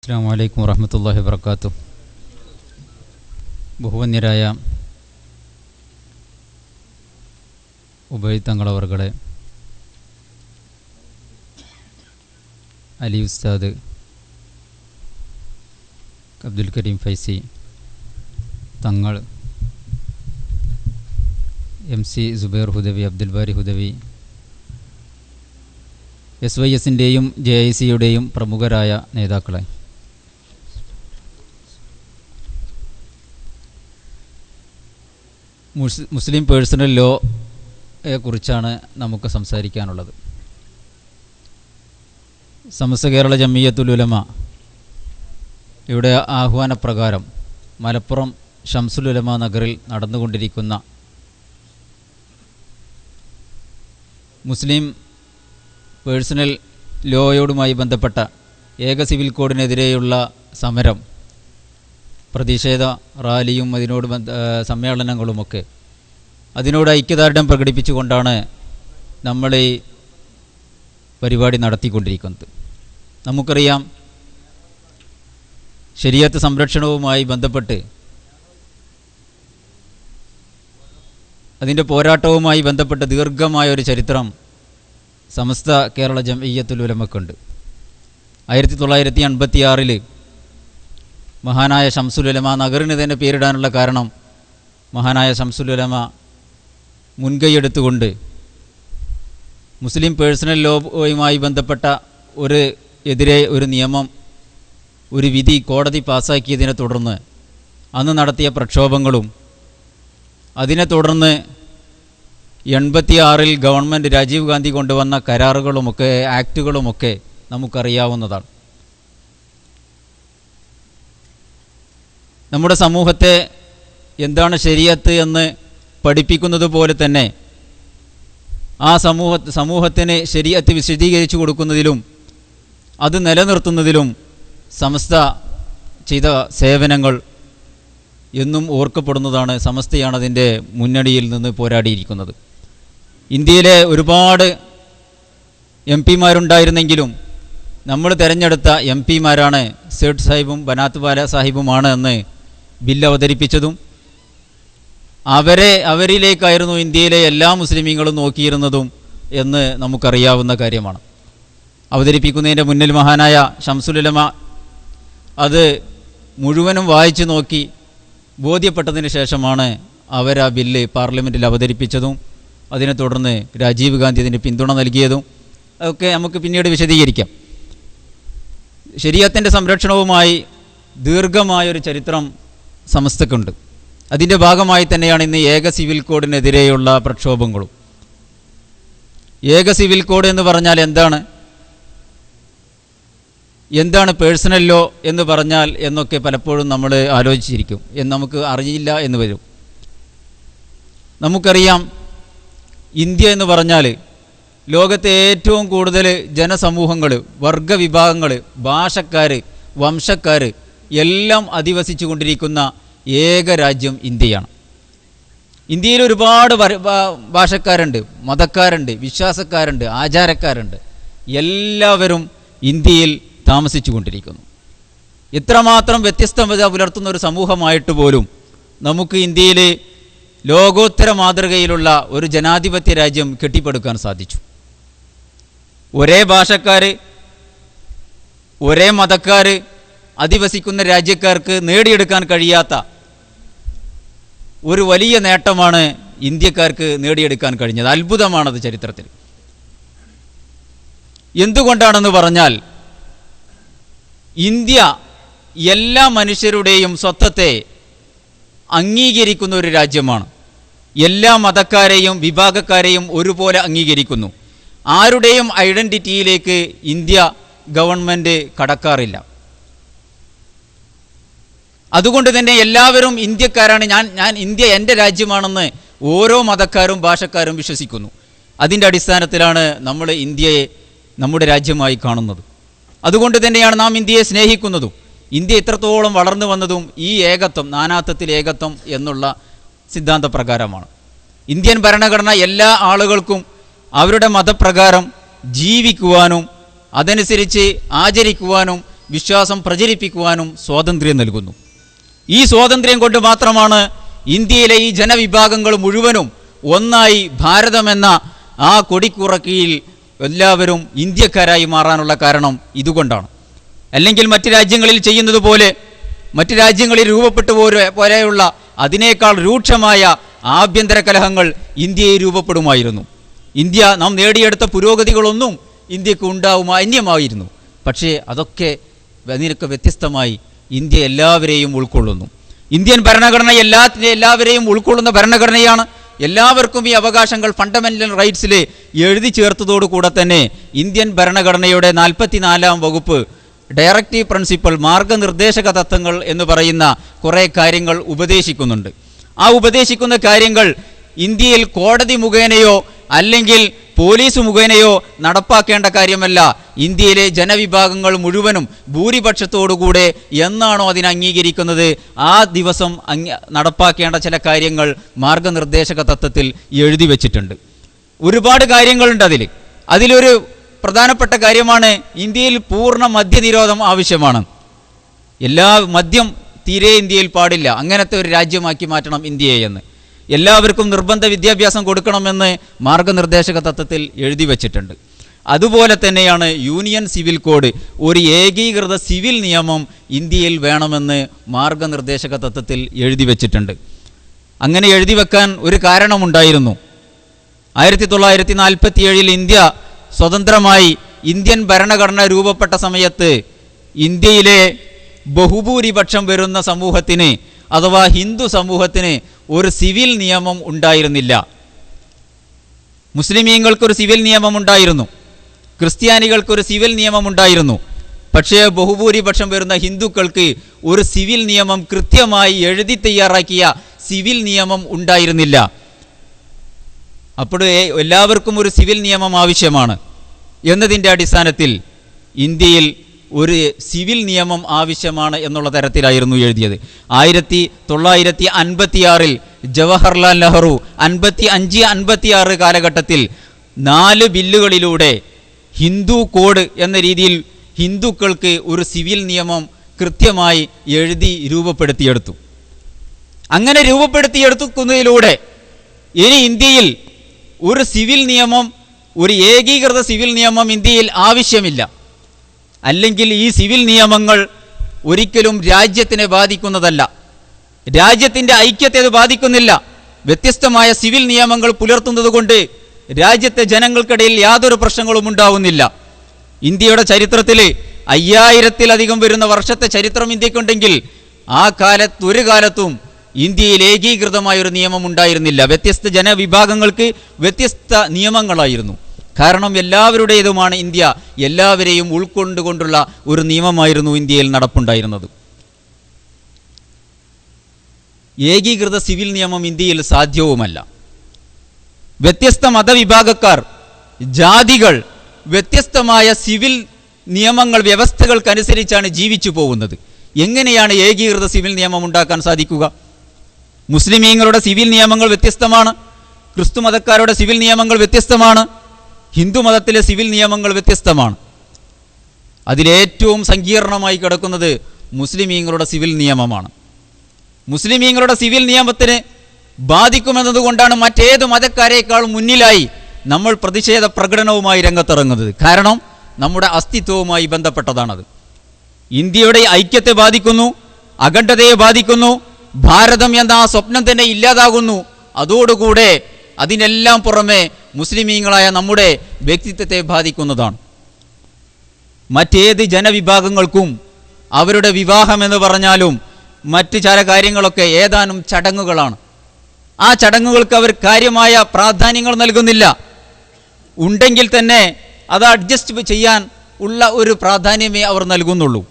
അസ്സലാമു അലൈക്കും വറഹ്മത്തുള്ളാഹി വബറകാതുഹു. ബഹുവന്യരായ ഉബൈദ് തങ്ങളവർകളെ, അലി ഉസ്താദ്, അബ്ദുൽ കരീം ഫൈസി തങ്ങൾ, MC സുബൈർ ഹുദവി, അബ്ദുൽ ബാരി ഹുദവി, SYSൻ്റെയും JIC-യുടെയും പ്രമുഖരായ നേതാക്കളെ, മുസ്ലിം പേഴ്സണൽ ലോയെ കുറിച്ചാണ് നമുക്ക് സംസാരിക്കാനുള്ളത്. സമസ്ത കേരള ജമിയത്തുൽ ഉലമ ഇവിടെ ആഹ്വാനപ്രകാരം മലപ്പുറം ഷംസുൽ ഉലമ നഗറിൽ നടന്നുകൊണ്ടിരിക്കുന്ന മുസ്ലിം പേഴ്സണൽ ലോയോടുമായി ബന്ധപ്പെട്ട ഏക സിവിൽ കോഡിനെതിരെയുള്ള സമരം, പ്രതിഷേധ റാലിയും അതിനോട് സമ്മേളനങ്ങളുമൊക്കെ അതിനോട് ഐക്യദാർഢ്യം പ്രകടിപ്പിച്ചുകൊണ്ടാണ് നമ്മൾ ഈ പരിപാടി നടത്തിക്കൊണ്ടിരിക്കുന്നത്. നമുക്കറിയാം, ശരീഅത്ത് സംരക്ഷണവുമായി ബന്ധപ്പെട്ട് അതിൻ്റെ പോരാട്ടവുമായി ബന്ധപ്പെട്ട് ദീർഘമായൊരു ചരിത്രം സമസ്ത കേരള ജംഇയ്യത്തുൽ ഉലമക്കുണ്ട്. 1986 മഹാനായ ഷംസുൽ ഉലമ, നഗറിന് തന്നെ പേരിടാനുള്ള കാരണം മഹാനായ ഷംസുൽ ഉലമ മുൻകൈയെടുത്തുകൊണ്ട് മുസ്ലിം പേഴ്സണൽ ലോയുമായി ബന്ധപ്പെട്ട ഒരു നിയമം, ഒരു വിധി കോടതി പാസ്സാക്കിയതിനെ തുടർന്ന് അന്ന് നടത്തിയ പ്രക്ഷോഭങ്ങളും അതിനെ തുടർന്ന് 86 ഗവൺമെൻറ് രാജീവ് ഗാന്ധി കൊണ്ടുവന്ന കരാറുകളുമൊക്കെ ആക്റ്റുകളുമൊക്കെ നമുക്കറിയാവുന്നതാണ്. നമ്മുടെ സമൂഹത്തെ എന്താണ് ശരീഅത്ത് എന്ന് പഠിപ്പിക്കുന്നത് പോലെ തന്നെ ആ സമൂഹത്തിന് ശരീഅത്ത് വിശദീകരിച്ചു കൊടുക്കുന്നതിലും അത് നിലനിർത്തുന്നതിലും സമസ്ത ചെയ്ത സേവനങ്ങൾ എന്നും ഓർക്കപ്പെടുന്നതാണ്. സമസ്തയാണ് അതിൻ്റെ മുന്നണിയിൽ നിന്ന് പോരാടിയിരിക്കുന്നത്. ഇന്ത്യയിലെ ഒരുപാട് MP-മാരുണ്ടായിരുന്നെങ്കിലും നമ്മൾ തിരഞ്ഞെടുത്ത MP-മാരാണ് സേഠ് സാഹിബും ബനാത്ത് വാല സാഹിബുമാണ് എന്ന് ബില്ല് അവതരിപ്പിച്ചതും അവരിലേക്കായിരുന്നു ഇന്ത്യയിലെ എല്ലാ മുസ്ലിമീങ്ങളും നോക്കിയിരുന്നതും എന്ന് നമുക്കറിയാവുന്ന കാര്യമാണ്. അവതരിപ്പിക്കുന്നതിൻ്റെ മുന്നിൽ മഹാനായ ഷംസുൽ ഉലമ അത് മുഴുവനും വായിച്ചു നോക്കി ബോധ്യപ്പെട്ടതിന് ശേഷമാണ് അവർ ആ ബില്ല് പാർലമെൻറ്റിൽ അവതരിപ്പിച്ചതും അതിനെ തുടർന്ന് രാജീവ് ഗാന്ധി അതിന് പിന്തുണ നൽകിയതും അതൊക്കെ നമുക്ക് പിന്നീട് വിശദീകരിക്കാം. ശരീഅത്തിൻ്റെ സംരക്ഷണവുമായി ദീർഘമായൊരു ചരിത്രം സമസ്തക്കുണ്ട്. അതിൻ്റെ ഭാഗമായി തന്നെയാണ് ഇന്ന് ഏക സിവിൽ കോഡിനെതിരെയുള്ള പ്രക്ഷോഭങ്ങളും. ഏക സിവിൽ കോഡ് എന്ന് പറഞ്ഞാൽ എന്താണ് പേഴ്സണൽ ലോ എന്ന് പറഞ്ഞാൽ എന്നൊക്കെ പലപ്പോഴും നമ്മൾ ആലോചിച്ചിരിക്കും. നമുക്ക് അറിയില്ല എന്ന് വരും. നമുക്കറിയാം, ഇന്ത്യ എന്ന് പറഞ്ഞാൽ ലോകത്തെ ഏറ്റവും കൂടുതൽ ജനസമൂഹങ്ങൾ, വർഗവിഭാഗങ്ങൾ, ഭാഷക്കാർ, വംശക്കാർ എല്ലാം അധിവസിച്ചു കൊണ്ടിരിക്കുന്ന ഏക രാജ്യം ഇന്ത്യയാണ്. ഇന്ത്യയിൽ ഒരുപാട് ഭാഷക്കാരുണ്ട്, മതക്കാരുണ്ട്, വിശ്വാസക്കാരുണ്ട്, ആചാരക്കാരുണ്ട്. എല്ലാവരും ഇന്ത്യയിൽ താമസിച്ചു കൊണ്ടിരിക്കുന്നു. എത്രമാത്രം വ്യത്യസ്തത പുലർത്തുന്ന ഒരു സമൂഹമായിട്ട് പോലും നമുക്ക് ഇന്ത്യയിൽ ലോകോത്തര മാതൃകയിലുള്ള ഒരു ജനാധിപത്യ രാജ്യം കെട്ടിപ്പടുക്കാൻ സാധിച്ചു. ഒരേ ഭാഷക്കാർ, ഒരേ മതക്കാർ അധിവസിക്കുന്ന രാജ്യക്കാർക്ക് നേടിയെടുക്കാൻ കഴിയാത്ത ഒരു വലിയ നേട്ടമാണ് ഇന്ത്യക്കാർക്ക് നേടിയെടുക്കാൻ കഴിഞ്ഞത്. അത്ഭുതമാണത് ചരിത്രത്തിൽ. എന്തുകൊണ്ടാണെന്ന് പറഞ്ഞാൽ, ഇന്ത്യ എല്ലാ മനുഷ്യരുടെയും സ്വത്വത്തെ അംഗീകരിക്കുന്ന ഒരു രാജ്യമാണ്. എല്ലാ മതക്കാരെയും വിഭാഗക്കാരെയും ഒരുപോലെ അംഗീകരിക്കുന്നു. ആരുടെയും ഐഡൻറ്റിറ്റിയിലേക്ക് ഇന്ത്യ ഗവൺമെൻറ് കടക്കാറില്ല. അതുകൊണ്ട് തന്നെ എല്ലാവരും ഇന്ത്യക്കാരാണ്. ഇന്ത്യ എൻ്റെ രാജ്യമാണെന്ന് ഓരോ മതക്കാരും ഭാഷക്കാരും വിശ്വസിക്കുന്നു. അതിൻ്റെ അടിസ്ഥാനത്തിലാണ് നമ്മൾ ഇന്ത്യയെ നമ്മുടെ രാജ്യമായി കാണുന്നത്. അതുകൊണ്ട് തന്നെയാണ് നാം ഇന്ത്യയെ സ്നേഹിക്കുന്നതും. ഇന്ത്യ ഇത്രത്തോളം വളർന്നു വന്നതും ഈ ഏകത്വം, നാനാത്വത്തിൽ ഏകത്വം എന്നുള്ള സിദ്ധാന്തപ്രകാരമാണ്. ഇന്ത്യൻ ഭരണഘടന എല്ലാ ആളുകൾക്കും അവരുടെ മതപ്രകാരം ജീവിക്കുവാനും അതനുസരിച്ച് ആചരിക്കുവാനും വിശ്വാസം പ്രചരിപ്പിക്കുവാനും സ്വാതന്ത്ര്യം നൽകുന്നു. ഈ സ്വാതന്ത്ര്യം കൊണ്ട് മാത്രമാണ് ഇന്ത്യയിലെ ഈ ജനവിഭാഗങ്ങൾ മുഴുവനും ഒന്നായി ഭാരതമെന്ന ആ കൊടിക്കുറക്കീഴിൽ എല്ലാവരും ഇന്ത്യക്കാരായി മാറാനുള്ള കാരണം ഇതുകൊണ്ടാണ്. അല്ലെങ്കിൽ മറ്റ് രാജ്യങ്ങളിൽ ചെയ്യുന്നത് പോലെ മറ്റ് രാജ്യങ്ങളിൽ രൂപപ്പെട്ടു പോലെയുള്ള അതിനേക്കാൾ രൂക്ഷമായ ആഭ്യന്തര കലഹങ്ങൾ ഇന്ത്യയിൽ രൂപപ്പെടുമായിരുന്നു. ഇന്ത്യ നാം നേടിയെടുത്ത പുരോഗതികളൊന്നും ഇന്ത്യക്ക് അന്യമായിരുന്നു. പക്ഷേ അതൊക്കെ അതിനൊക്കെ വ്യത്യസ്തമായി ഇന്ത്യ എല്ലാവരെയും ഉൾക്കൊള്ളുന്നു. ഇന്ത്യൻ ഭരണഘടന എല്ലാവരെയും ഉൾക്കൊള്ളുന്ന ഭരണഘടനയാണ്. എല്ലാവർക്കും ഈ അവകാശങ്ങൾ ഫണ്ടമെൻ്റൽ റൈറ്റ്സിൽ എഴുതി ചേർത്തതോടുകൂടെ തന്നെ ഇന്ത്യൻ ഭരണഘടനയുടെ 44-ാം വകുപ്പ് ഡയറക്റ്റീവ് പ്രിൻസിപ്പൽ മാർഗനിർദ്ദേശക തത്വങ്ങൾ എന്ന് പറയുന്ന കുറേ കാര്യങ്ങൾ ഉപദേശിക്കുന്നുണ്ട്. ആ ഉപദേശിക്കുന്ന കാര്യങ്ങൾ ഇന്ത്യയിൽ കോടതി മുഖേനയോ അല്ലെങ്കിൽ പോലീസ് മുഖേനയോ നടപ്പാക്കേണ്ട കാര്യമല്ല. ഇന്ത്യയിലെ ജനവിഭാഗങ്ങൾ മുഴുവനും ഭൂരിപക്ഷത്തോടുകൂടെ എന്നാണോ അതിനെ അംഗീകരിക്കുന്നത് ആ ദിവസം നടപ്പാക്കേണ്ട ചില കാര്യങ്ങൾ മാർഗനിർദ്ദേശക തത്വത്തിൽ എഴുതി വച്ചിട്ടുണ്ട്. ഒരുപാട് കാര്യങ്ങളുണ്ട് അതിലൊരു പ്രധാനപ്പെട്ട കാര്യമാണ് ഇന്ത്യയിൽ പൂർണ്ണ മദ്യനിരോധം ആവശ്യമാണ്. മദ്യം തീരെ ഇന്ത്യയിൽ പാടില്ല, അങ്ങനത്തെ ഒരു രാജ്യമാക്കി മാറ്റണം ഇന്ത്യയെ എന്ന്. എല്ലാവർക്കും നിർബന്ധ വിദ്യാഭ്യാസം കൊടുക്കണമെന്ന് മാർഗനിർദ്ദേശക തത്വത്തിൽ എഴുതി വച്ചിട്ടുണ്ട്. അതുപോലെ തന്നെയാണ് യൂണിയൻ സിവിൽ കോഡ്, ഒരു ഏകീകൃത സിവിൽ നിയമം ഇന്ത്യയിൽ വേണമെന്ന് മാർഗനിർദ്ദേശക തത്വത്തിൽ എഴുതി വച്ചിട്ടുണ്ട്. അങ്ങനെ എഴുതി വെക്കാൻ ഒരു കാരണമുണ്ടായിരുന്നു. 1947 ഇന്ത്യ സ്വതന്ത്രമായി ഇന്ത്യൻ ഭരണഘടന രൂപപ്പെട്ട സമയത്ത് ഇന്ത്യയിലെ ബഹുഭൂരിപക്ഷം വരുന്ന സമൂഹത്തിന് അഥവാ ഹിന്ദു സമൂഹത്തിന് ഒരു സിവിൽ നിയമം ഉണ്ടായിരുന്നില്ല. മുസ്ലിമീങ്ങൾക്കൊരു സിവിൽ നിയമം ഉണ്ടായിരുന്നു, ക്രിസ്ത്യാനികൾക്കൊരു സിവിൽ നിയമം ഉണ്ടായിരുന്നു. പക്ഷേ ബഹുഭൂരിപക്ഷം വരുന്ന ഹിന്ദുക്കൾക്ക് ഒരു സിവിൽ നിയമം കൃത്യമായി എഴുതി തയ്യാറാക്കിയ സിവിൽ നിയമം ഉണ്ടായിരുന്നില്ല. അപ്പോൾ എല്ലാവർക്കും ഒരു സിവിൽ നിയമം ആവശ്യമാണ് എന്നതിൻ്റെ അടിസ്ഥാനത്തിൽ ഇന്ത്യയിൽ ഒരു സിവിൽ നിയമം ആവശ്യമാണ് എന്നുള്ള തരത്തിലായിരുന്നു എഴുതിയത്. 1956 ജവഹർലാൽ നെഹ്റു 55-56 കാലഘട്ടത്തിൽ 4 ബില്ലുകളിലൂടെ ഹിന്ദു കോഡ് എന്ന രീതിയിൽ ഹിന്ദുക്കൾക്ക് ഒരു സിവിൽ നിയമം കൃത്യമായി എഴുതി രൂപപ്പെടുത്തിയെടുത്തു. അങ്ങനെ രൂപപ്പെടുത്തിയെടുക്കുന്നതിലൂടെ ഇനി ഇന്ത്യയിൽ ഒരു സിവിൽ നിയമം, ഒരു ഏകീകൃത സിവിൽ നിയമം ഇന്ത്യയിൽ ആവശ്യമില്ല. അല്ലെങ്കിൽ ഈ സിവിൽ നിയമങ്ങൾ ഒരിക്കലും രാജ്യത്തിനെ ബാധിക്കുന്നതല്ല, രാജ്യത്തിൻ്റെ ഐക്യത്തെ അത് ബാധിക്കുന്നില്ല. വ്യത്യസ്തമായ സിവിൽ നിയമങ്ങൾ പുലർത്തുന്നത് കൊണ്ട് രാജ്യത്തെ ജനങ്ങൾക്കിടയിൽ യാതൊരു പ്രശ്നങ്ങളും ഉണ്ടാവുന്നില്ല. ഇന്ത്യയുടെ ചരിത്രത്തിൽ 5000-ത്തിലധികം വരുന്ന വർഷത്തെ ചരിത്രം ഇന്ത്യക്കുണ്ടെങ്കിൽ ആ ഒരു കാലത്തും ഇന്ത്യയിൽ ഏകീകൃതമായൊരു നിയമം ഉണ്ടായിരുന്നില്ല. വ്യത്യസ്ത ജനവിഭാഗങ്ങൾക്ക് വ്യത്യസ്ത നിയമങ്ങളായിരുന്നു. കാരണം എല്ലാവരുടേതുമാണ് ഇന്ത്യ, എല്ലാവരെയും ഉൾക്കൊണ്ടുകൊണ്ടുള്ള ഒരു നിയമമായിരുന്നു ഇന്ത്യയിൽ നടപ്പുണ്ടായിരുന്നത്. ഏകീകൃത സിവിൽ നിയമം ഇന്ത്യയിൽ സാധ്യവുമല്ല. വ്യത്യസ്ത മതവിഭാഗക്കാർ, ജാതികൾ വ്യത്യസ്തമായ സിവിൽ നിയമങ്ങൾ, വ്യവസ്ഥകൾക്കനുസരിച്ചാണ് ജീവിച്ചു പോകുന്നത്. എങ്ങനെയാണ് ഏകീകൃത സിവിൽ നിയമം ഉണ്ടാക്കാൻ സാധിക്കുക? മുസ്ലിമീങ്ങളുടെ സിവിൽ നിയമങ്ങൾ വ്യത്യസ്തമാണ്, ക്രിസ്തു മതക്കാരുടെ സിവിൽ നിയമങ്ങൾ വ്യത്യസ്തമാണ്, ഹിന്ദു മതത്തിലെ സിവിൽ നിയമങ്ങൾ വ്യത്യസ്തമാണ്. അതിലേറ്റവും സങ്കീർണമായി കിടക്കുന്നത് മുസ്ലിമീങ്ങളുടെ സിവിൽ നിയമമാണ്. മുസ്ലിമീങ്ങളുടെ സിവിൽ നിയമത്തിന് ബാധിക്കുമെന്നതുകൊണ്ടാണ് മറ്റേത് മതക്കാരേക്കാളും മുന്നിലായി നമ്മൾ പ്രതിഷേധ പ്രകടനവുമായി രംഗത്തിറങ്ങുന്നത്. കാരണം നമ്മുടെ അസ്തിത്വവുമായി ബന്ധപ്പെട്ടതാണത്. ഇന്ത്യയുടെ ഐക്യത്തെ ബാധിക്കുന്നു, അഖണ്ഡതയെ ബാധിക്കുന്നു, ഭാരതം എന്ന ആ സ്വപ്നം തന്നെ ഇല്ലാതാകുന്നു. അതോടുകൂടെ അതിനെല്ലാം പുറമെ മുസ്ലിമീങ്ങളായ നമ്മുടെ വ്യക്തിത്വത്തെ ബാധിക്കുന്നതാണ്. മറ്റേത് ജനവിഭാഗങ്ങൾക്കും അവരുടെ വിവാഹം എന്ന് പറഞ്ഞാലും മറ്റ് ചില കാര്യങ്ങളൊക്കെ ഏതാനും ചടങ്ങുകളാണ്. ആ ചടങ്ങുകൾക്ക് അവർ കാര്യമായ പ്രാധാന്യങ്ങൾ നൽകുന്നില്ല. ഉണ്ടെങ്കിൽ തന്നെ അത് അഡ്ജസ്റ്റ് ചെയ്യാൻ ഉള്ള ഒരു പ്രാധാന്യമേ അവർ നൽകുന്നുള്ളൂ.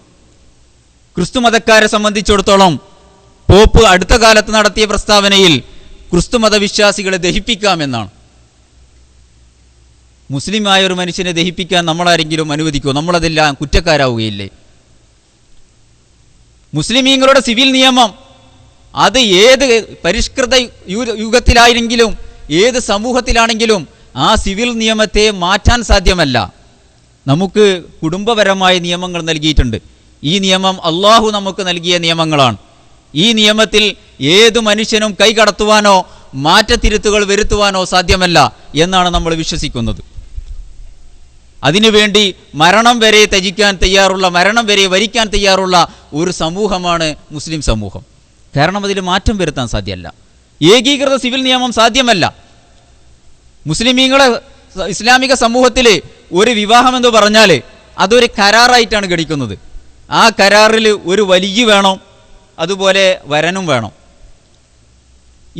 ക്രിസ്തുമതക്കാരെ സംബന്ധിച്ചിടത്തോളം പോപ്പ് അടുത്ത കാലത്ത് നടത്തിയ പ്രസ്താവനയിൽ ക്രിസ്തുമത വിശ്വാസികളെ ദഹിപ്പിക്കാമെന്നാണ്. മുസ്ലിമായ ഒരു മനുഷ്യനെ ദഹിപ്പിക്കാൻ നമ്മളാരെങ്കിലും അനുവദിക്കുമോ? നമ്മളതെല്ലാം കുറ്റക്കാരാവുകയില്ലേ? മുസ്ലിമീങ്ങളുടെ സിവിൽ നിയമം അത് ഏത് പരിഷ്കൃത യുഗത്തിലായെങ്കിലും ഏത് സമൂഹത്തിലാണെങ്കിലും ആ സിവിൽ നിയമത്തെ മാറ്റാൻ സാധ്യമല്ല. നമുക്ക് കുടുംബപരമായ നിയമങ്ങൾ നൽകിയിട്ടുണ്ട്. ഈ നിയമം അള്ളാഹു നമുക്ക് നൽകിയ നിയമങ്ങളാണ്. ഈ നിയമത്തിൽ ഏതു മനുഷ്യനും കൈകടത്തുവാനോ മാറ്റത്തിരുത്തുകൾ വരുത്തുവാനോ സാധ്യമല്ല എന്നാണ് നമ്മൾ വിശ്വസിക്കുന്നത്. അതിനുവേണ്ടി മരണം വരെ ത്യജിക്കാൻ തയ്യാറുള്ള, മരണം വരെ വരിക്കാൻ തയ്യാറുള്ള ഒരു സമൂഹമാണ് മുസ്ലിം സമൂഹം. കാരണം അതിൽ മാറ്റം വരുത്താൻ സാധ്യമല്ല. ഏകീകൃത സിവിൽ നിയമം സാധ്യമല്ല. മുസ്ലിമീങ്ങളെ ഇസ്ലാമിക സമൂഹത്തിൽ ഒരു വിവാഹം എന്ന് പറഞ്ഞാൽ അതൊരു കരാറായിട്ടാണ് ഗണിക്കുന്നത്. ആ കരാറിൽ ഒരു വലിയ വേണം, അതുപോലെ വരനും വേണം.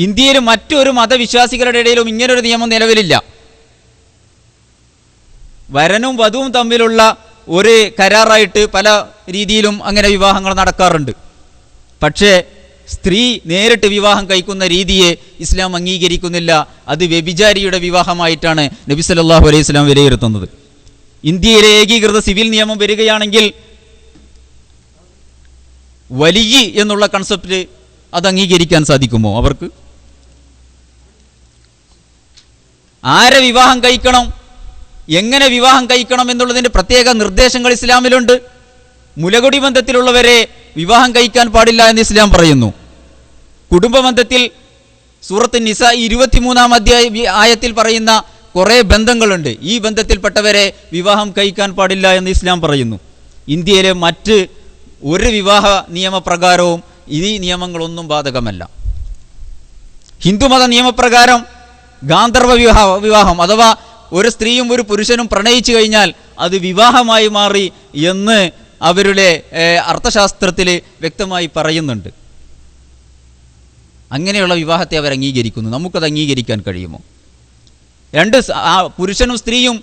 ഇന്ത്യയിൽ മറ്റൊരു മതവിശ്വാസികളുടെ ഇടയിലും ഇങ്ങനൊരു നിയമം നിലവിലില്ല. വരനും വധുവും തമ്മിലുള്ള ഒരു കരാറായിട്ട് പല രീതിയിലും അങ്ങനെ വിവാഹങ്ങൾ നടക്കാറുണ്ട്. പക്ഷേ സ്ത്രീ നേരിട്ട് വിവാഹം കഴിക്കുന്ന രീതിയെ ഇസ്ലാം അംഗീകരിക്കുന്നില്ല. അത് വ്യഭിചാരിയുടെ വിവാഹമായിട്ടാണ് നബി സല്ലല്ലാഹു അലൈഹി വസല്ലം വിലയിരുത്തുന്നത്. ഇന്ത്യയിലെ ഏകീകൃത സിവിൽ നിയമം വരികയാണെങ്കിൽ വലിയ എന്നുള്ള കൺസെപ്റ്റ് അത് അംഗീകരിക്കാൻ സാധിക്കുമോ അവർക്ക്? ആരെ വിവാഹം കഴിക്കണം, എങ്ങനെ വിവാഹം കഴിക്കണം എന്നുള്ളതിൻ്റെ പ്രത്യേക നിർദ്ദേശങ്ങൾ ഇസ്ലാമിലുണ്ട്. മുലകുടി ബന്ധത്തിലുള്ളവരെ വിവാഹം കഴിക്കാൻ പാടില്ല എന്ന് ഇസ്ലാം പറയുന്നു. കുടുംബബന്ധത്തിൽ സൂറത്ത് നിസാ 23 ആയത്തിൽ പറയുന്ന കുറേ ബന്ധങ്ങളുണ്ട്. ഈ ബന്ധത്തിൽപ്പെട്ടവരെ വിവാഹം കഴിക്കാൻ പാടില്ല എന്ന് ഇസ്ലാം പറയുന്നു. ഇന്ത്യയിലെ മറ്റ് ഒരു വിവാഹ നിയമപ്രകാരവും ഈ നിയമങ്ങളൊന്നും ബാധകമല്ല. ഹിന്ദുമത നിയമപ്രകാരം ഗാന്ധർവ വിവാഹം അഥവാ ഒരു സ്ത്രീയും ഒരു പുരുഷനും പ്രണയിച്ചു കഴിഞ്ഞാൽ അത് വിവാഹമായി മാറി എന്ന് അവരുടെ അർത്ഥശാസ്ത്രത്തിൽ വ്യക്തമായി പറയുന്നുണ്ട്. അങ്ങനെയുള്ള വിവാഹത്തെ അവർ അംഗീകരിക്കുന്നു. നമുക്കത് അംഗീകരിക്കാൻ കഴിയുമോ? പുരുഷനും സ്ത്രീയും